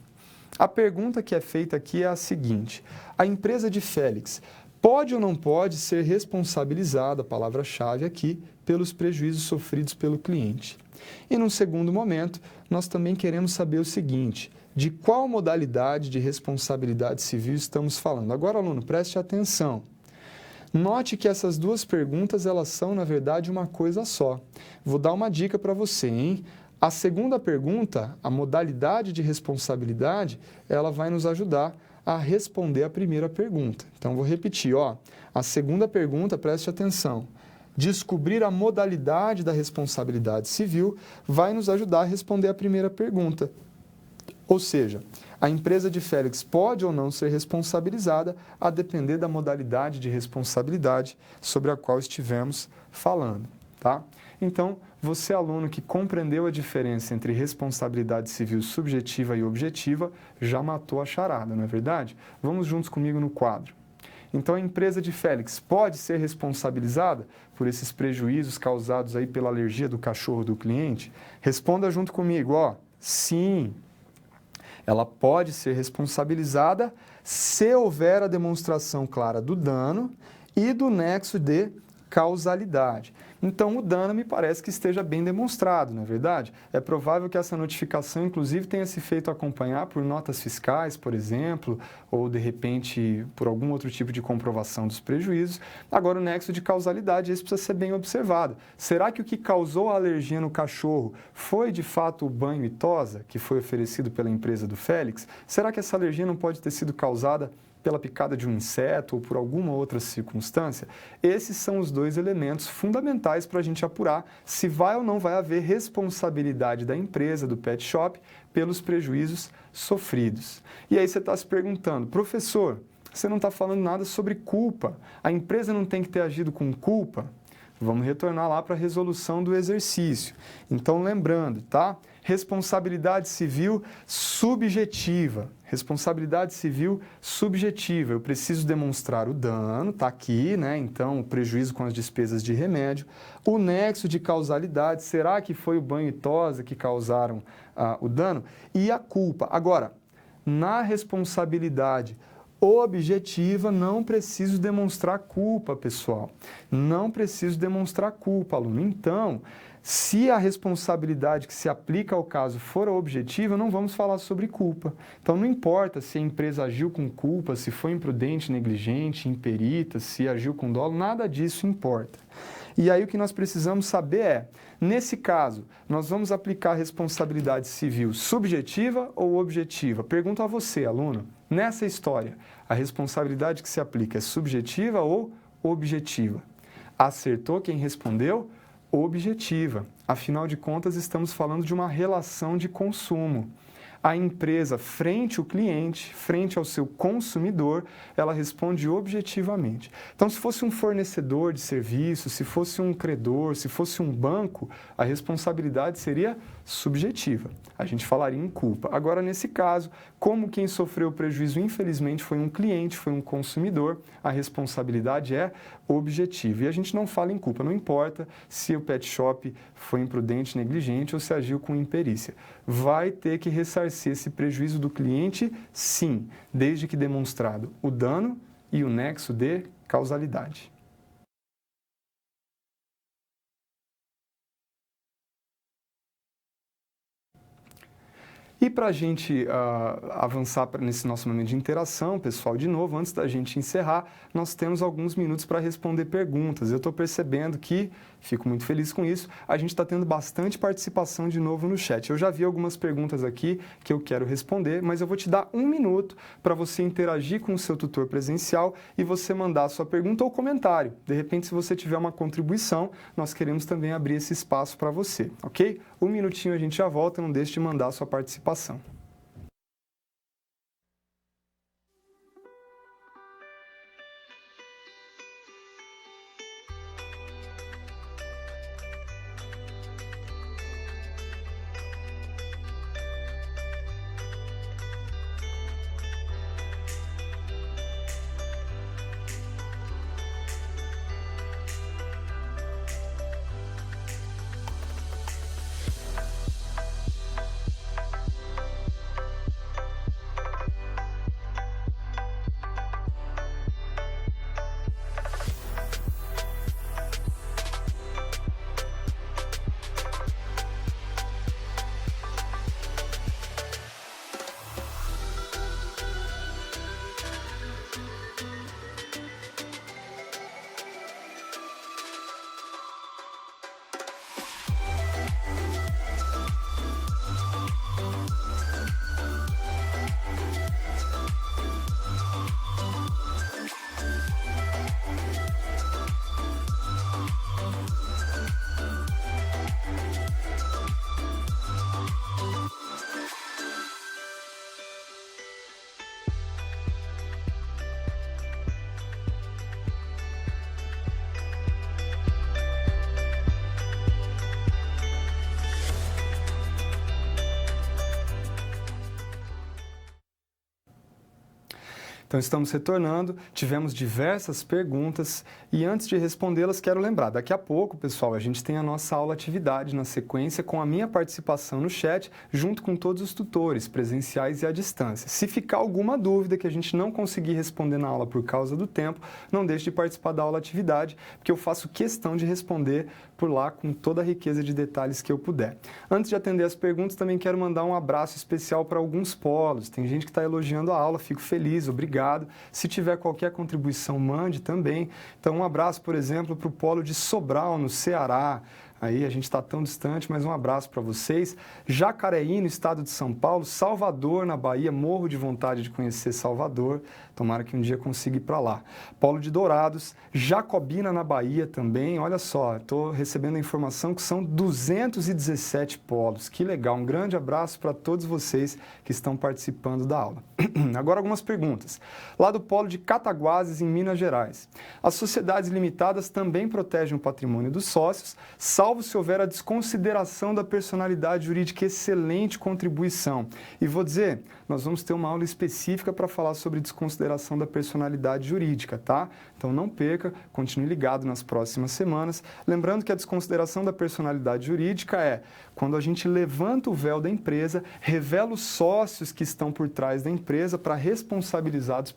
Speaker 1: A pergunta que é feita aqui é a seguinte: a empresa de Félix pode ou não pode ser responsabilizada, a palavra-chave aqui, pelos prejuízos sofridos pelo cliente? E num segundo momento, nós também queremos saber o seguinte: de qual modalidade de responsabilidade civil estamos falando? Agora, aluno, preste atenção. Note que essas duas perguntas, elas são, na verdade, uma coisa só. Vou dar uma dica para você, hein? A segunda pergunta, a modalidade de responsabilidade, ela vai nos ajudar a responder a primeira pergunta. Então, vou repetir, ó. A segunda pergunta, preste atenção. Descobrir a modalidade da responsabilidade civil vai nos ajudar a responder a primeira pergunta. Ou seja, a empresa de Félix pode ou não ser responsabilizada a depender da modalidade de responsabilidade sobre a qual estivemos falando, tá? Então, você, aluno que compreendeu a diferença entre responsabilidade civil subjetiva e objetiva, já matou a charada, não é verdade? Vamos juntos comigo no quadro. Então, a empresa de Félix pode ser responsabilizada por esses prejuízos causados aí pela alergia do cachorro do cliente? Responda junto comigo, ó. Sim, ela pode ser responsabilizada se houver a demonstração clara do dano e do nexo de causalidade. Então, o dano me parece que esteja bem demonstrado, não é verdade? É provável que essa notificação, inclusive, tenha se feito acompanhar por notas fiscais, por exemplo, ou, de repente, por algum outro tipo de comprovação dos prejuízos. Agora, o nexo de causalidade, esse precisa ser bem observado. Será que o que causou a alergia no cachorro foi, de fato, o banho e tosa que foi oferecido pela empresa do Félix? Será que essa alergia não pode ter sido causada pela picada de um inseto ou por alguma outra circunstância? Esses são os dois elementos fundamentais para a gente apurar se vai ou não vai haver responsabilidade da empresa, do pet shop, pelos prejuízos sofridos. E aí você está se perguntando, professor, você não está falando nada sobre culpa. A empresa não tem que ter agido com culpa? Vamos retornar lá para a resolução do exercício. Então, lembrando, tá? Responsabilidade civil subjetiva. Responsabilidade civil subjetiva. Eu preciso demonstrar o dano, tá aqui, né? Então, o prejuízo com as despesas de remédio. O nexo de causalidade, será que foi o banho e tosa que causaram o dano? E a culpa. Agora, na responsabilidade objetiva, não preciso demonstrar culpa, pessoal. Não preciso demonstrar culpa, aluno. Então, se a responsabilidade que se aplica ao caso for objetiva, não vamos falar sobre culpa. Então, não importa se a empresa agiu com culpa, se foi imprudente, negligente, imperita, se agiu com dolo, nada disso importa. E aí o que nós precisamos saber é, nesse caso, nós vamos aplicar a responsabilidade civil subjetiva ou objetiva? Pergunto a você, aluno, nessa história, a responsabilidade que se aplica é subjetiva ou objetiva? Acertou quem respondeu? Objetiva. Afinal de contas, estamos falando de uma relação de consumo. A empresa, frente ao cliente, frente ao seu consumidor, ela responde objetivamente. Então, se fosse um fornecedor de serviço, se fosse um credor, se fosse um banco, a responsabilidade seria subjetiva. A gente falaria em culpa. Agora, nesse caso, como quem sofreu o prejuízo, infelizmente, foi um cliente, foi um consumidor, a responsabilidade é objetiva. E a gente não fala em culpa, não importa se o pet shop foi imprudente, negligente ou se agiu com imperícia. Vai ter que ressarcir esse prejuízo do cliente, sim, desde que demonstrado o dano e o nexo de causalidade. E para a gente avançar nesse nosso momento de interação, pessoal, de novo, antes da gente encerrar, nós temos alguns minutos para responder perguntas. Eu estou percebendo que, fico muito feliz com isso, a gente está tendo bastante participação de novo no chat. Eu já vi algumas perguntas aqui que eu quero responder, mas eu vou te dar um minuto para você interagir com o seu tutor presencial e você mandar a sua pergunta ou comentário. De repente, se você tiver uma contribuição, nós queremos também abrir esse espaço para você, ok? Um minutinho a gente já volta, não deixe de mandar a sua participação. Então, estamos retornando, tivemos diversas perguntas e antes de respondê-las, quero lembrar, daqui a pouco, pessoal, a gente tem a nossa aula atividade na sequência com a minha participação no chat, junto com todos os tutores, presenciais e à distância. Se ficar alguma dúvida que a gente não conseguir responder na aula por causa do tempo, não deixe de participar da aula atividade, porque eu faço questão de responder por lá com toda a riqueza de detalhes que eu puder. Antes de atender as perguntas, também quero mandar um abraço especial para alguns polos. Tem gente que está elogiando a aula, fico feliz, obrigado. Se tiver qualquer contribuição, mande também. Então, um abraço, por exemplo, para o polo de Sobral, no Ceará, Aí a gente está tão distante, mas um abraço para vocês. Jacareí, no estado de São Paulo, Salvador, na Bahia, morro de vontade de conhecer Salvador, tomara que um dia consiga ir para lá. Polo de Dourados, Jacobina, na Bahia também, olha só, estou recebendo a informação que são 217 polos, que legal, um grande abraço para todos vocês que estão participando da aula. Agora algumas perguntas. Lá do Polo de Cataguases, em Minas Gerais, as sociedades limitadas também protegem o patrimônio dos sócios, salvo se houver a desconsideração da personalidade jurídica. Excelente contribuição. E vou dizer, nós vamos ter uma aula específica para falar sobre desconsideração da personalidade jurídica, tá? Então não perca, continue ligado nas próximas semanas. Lembrando que a desconsideração da personalidade jurídica é quando a gente levanta o véu da empresa, revela os sócios que estão por trás da empresa para responsabilizados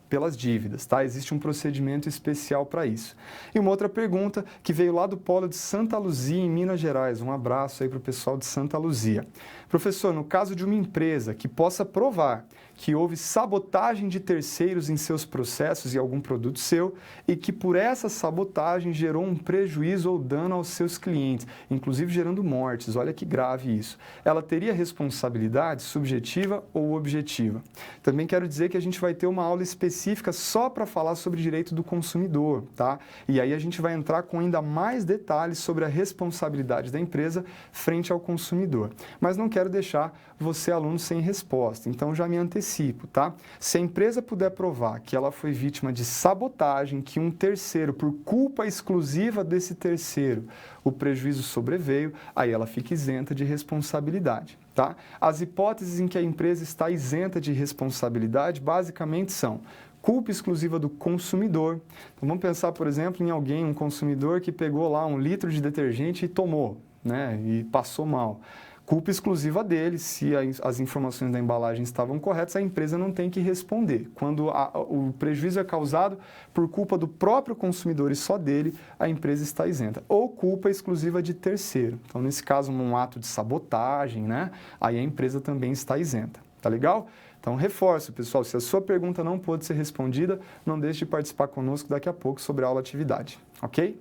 Speaker 1: pelas dívidas, tá? Existe um procedimento especial para isso. E uma outra pergunta que veio lá do Polo de Santa Luzia, em Minas Gerais. Um abraço aí para o pessoal de Santa Luzia. Professor, no caso de uma empresa que possa provar que houve sabotagem de terceiros em seus processos e algum produto seu e que por essa sabotagem gerou um prejuízo ou dano aos seus clientes, inclusive gerando mortes, olha que grave isso. Ela teria responsabilidade subjetiva ou objetiva? Também quero dizer que a gente vai ter uma aula específica só para falar sobre direito do consumidor, tá? E aí a gente vai entrar com ainda mais detalhes sobre a responsabilidade da empresa frente ao consumidor. Mas não quero deixar você, aluno, sem resposta, então já me antecipo, tá? Se a empresa puder provar que ela foi vítima de sabotagem, que um terceiro, por culpa exclusiva desse terceiro, o prejuízo sobreveio, aí ela fica isenta de responsabilidade, tá? As hipóteses em que a empresa está isenta de responsabilidade basicamente são culpa exclusiva do consumidor. Então vamos pensar, por exemplo, em alguém, um consumidor que pegou lá 1 litro de detergente e tomou, né? E passou mal. Culpa exclusiva dele, se as informações da embalagem estavam corretas, a empresa não tem que responder. Quando o prejuízo é causado por culpa do próprio consumidor e só dele, a empresa está isenta. Ou culpa exclusiva de terceiro. Então, nesse caso, um ato de sabotagem, né? Aí a empresa também está isenta. Tá legal? Então, reforço, pessoal, se a sua pergunta não pôde ser respondida, não deixe de participar conosco daqui a pouco sobre a aula atividade, ok?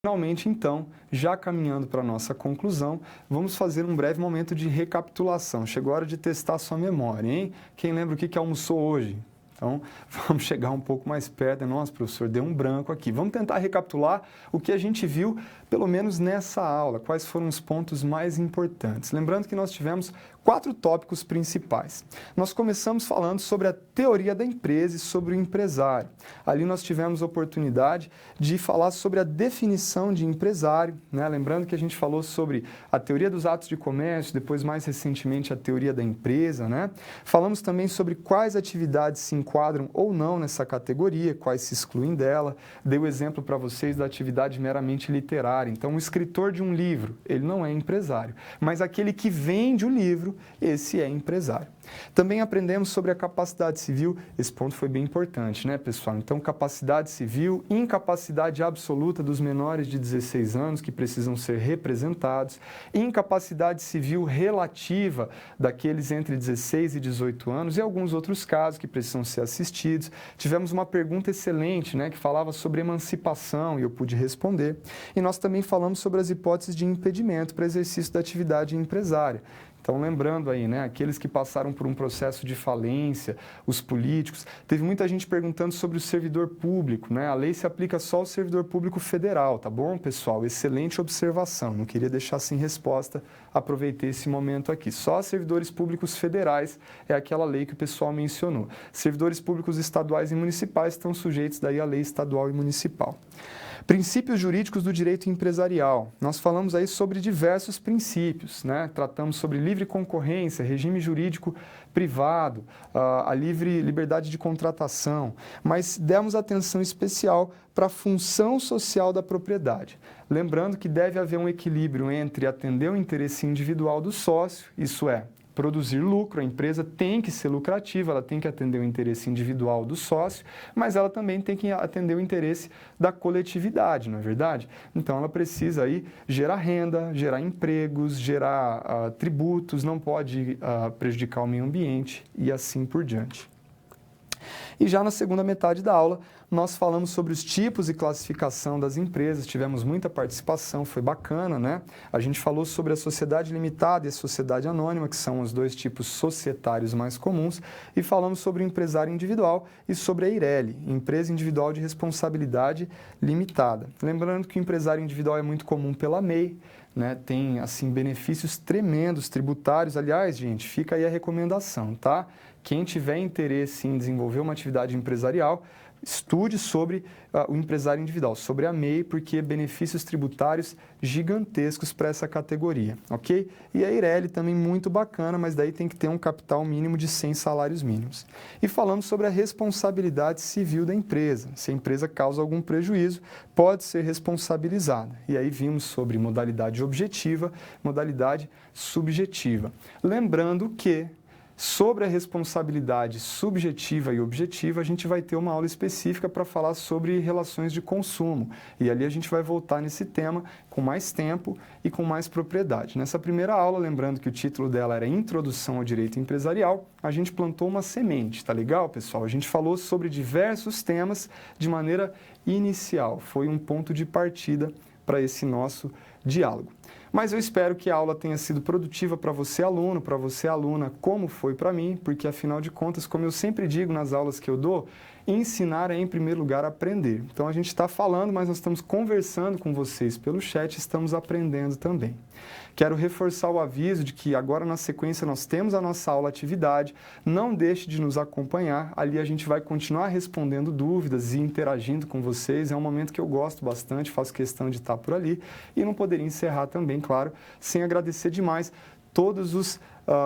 Speaker 1: Finalmente, então, já caminhando para a nossa conclusão, vamos fazer um breve momento de recapitulação. Chegou a hora de testar a sua memória, hein? Quem lembra o que almoçou hoje? Então, vamos chegar um pouco mais perto. Nossa, professor, deu um branco aqui. Vamos tentar recapitular o que a gente viu, pelo menos nessa aula. Quais foram os pontos mais importantes? Lembrando que nós tivemos 4 tópicos principais. Nós começamos falando sobre a teoria da empresa e sobre o empresário. Ali nós tivemos a oportunidade de falar sobre a definição de empresário, né? Lembrando que a gente falou sobre a teoria dos atos de comércio, depois mais recentemente a teoria da empresa, né? Falamos também sobre quais atividades se enquadram ou não nessa categoria, quais se excluem dela. Dei o exemplo para vocês da atividade meramente literária. Então, o escritor de um livro, ele não é empresário, mas aquele que vende o livro, esse é empresário. Também aprendemos sobre a capacidade civil, esse ponto foi bem importante, né, pessoal? Então, capacidade civil, incapacidade absoluta dos menores de 16 anos que precisam ser representados, incapacidade civil relativa daqueles entre 16 e 18 anos e alguns outros casos que precisam ser assistidos. Tivemos uma pergunta excelente, né, que falava sobre emancipação e eu pude responder. E nós também falamos sobre as hipóteses de impedimento para exercício da atividade empresária. Então, lembrando aí, né, aqueles que passaram por um processo de falência, os políticos, teve muita gente perguntando sobre o servidor público, né? A lei se aplica só ao servidor público federal, tá bom, pessoal? Excelente observação, não queria deixar sem resposta, aproveitei esse momento aqui. Só servidores públicos federais é aquela lei que o pessoal mencionou. Servidores públicos estaduais e municipais estão sujeitos daí à lei estadual e municipal. Princípios jurídicos do direito empresarial. Nós falamos aí sobre diversos princípios, né? Tratamos sobre livre concorrência, regime jurídico privado, a liberdade de contratação, mas demos atenção especial para a função social da propriedade. Lembrando que deve haver um equilíbrio entre atender o interesse individual do sócio, isso é, produzir lucro, a empresa tem que ser lucrativa, ela tem que atender o interesse individual do sócio, mas ela também tem que atender o interesse da coletividade, não é verdade? Então, ela precisa aí gerar renda, gerar empregos, gerar tributos, não pode prejudicar o meio ambiente e assim por diante. E já na segunda metade da aula, nós falamos sobre os tipos e classificação das empresas, tivemos muita participação, foi bacana, né? A gente falou sobre a sociedade limitada e a sociedade anônima, que são os dois tipos societários mais comuns, e falamos sobre o empresário individual e sobre a EIRELI, Empresa Individual de Responsabilidade Limitada. Lembrando que o empresário individual é muito comum pela MEI, né, tem assim benefícios tremendos tributários. Aliás, gente, fica aí a recomendação, tá? Quem tiver interesse em desenvolver uma atividade empresarial, estude sobre o empresário individual, sobre a MEI, porque benefícios tributários gigantescos para essa categoria, ok? E a EIRELI também muito bacana, mas daí tem que ter um capital mínimo de 100 salários mínimos. E falamos sobre a responsabilidade civil da empresa. Se a empresa causa algum prejuízo, pode ser responsabilizada. E aí vimos sobre modalidade objetiva, modalidade subjetiva. Lembrando que sobre a responsabilidade subjetiva e objetiva, a gente vai ter uma aula específica para falar sobre relações de consumo. E ali a gente vai voltar nesse tema com mais tempo e com mais propriedade. Nessa primeira aula, lembrando que o título dela era Introdução ao Direito Empresarial, a gente plantou uma semente, tá legal, pessoal? A gente falou sobre diversos temas de maneira inicial. Foi um ponto de partida para esse nosso diálogo. Mas eu espero que a aula tenha sido produtiva para você, aluno, para você, aluna, como foi para mim, porque, afinal de contas, como eu sempre digo nas aulas que eu dou, ensinar é, em primeiro lugar, aprender. Então, a gente está falando, mas nós estamos conversando com vocês pelo chat, estamos aprendendo também. Quero reforçar o aviso de que agora, na sequência, nós temos a nossa aula atividade. Não deixe de nos acompanhar. Ali a gente vai continuar respondendo dúvidas e interagindo com vocês. É um momento que eu gosto bastante, faço questão de estar por ali. E não poderia encerrar também, claro, sem agradecer demais todos os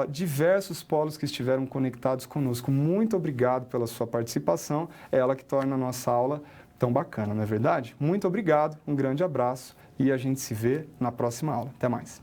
Speaker 1: diversos polos que estiveram conectados conosco. Muito obrigado pela sua participação. É ela que torna a nossa aula tão bacana, não é verdade? Muito obrigado, um grande abraço e a gente se vê na próxima aula. Até mais.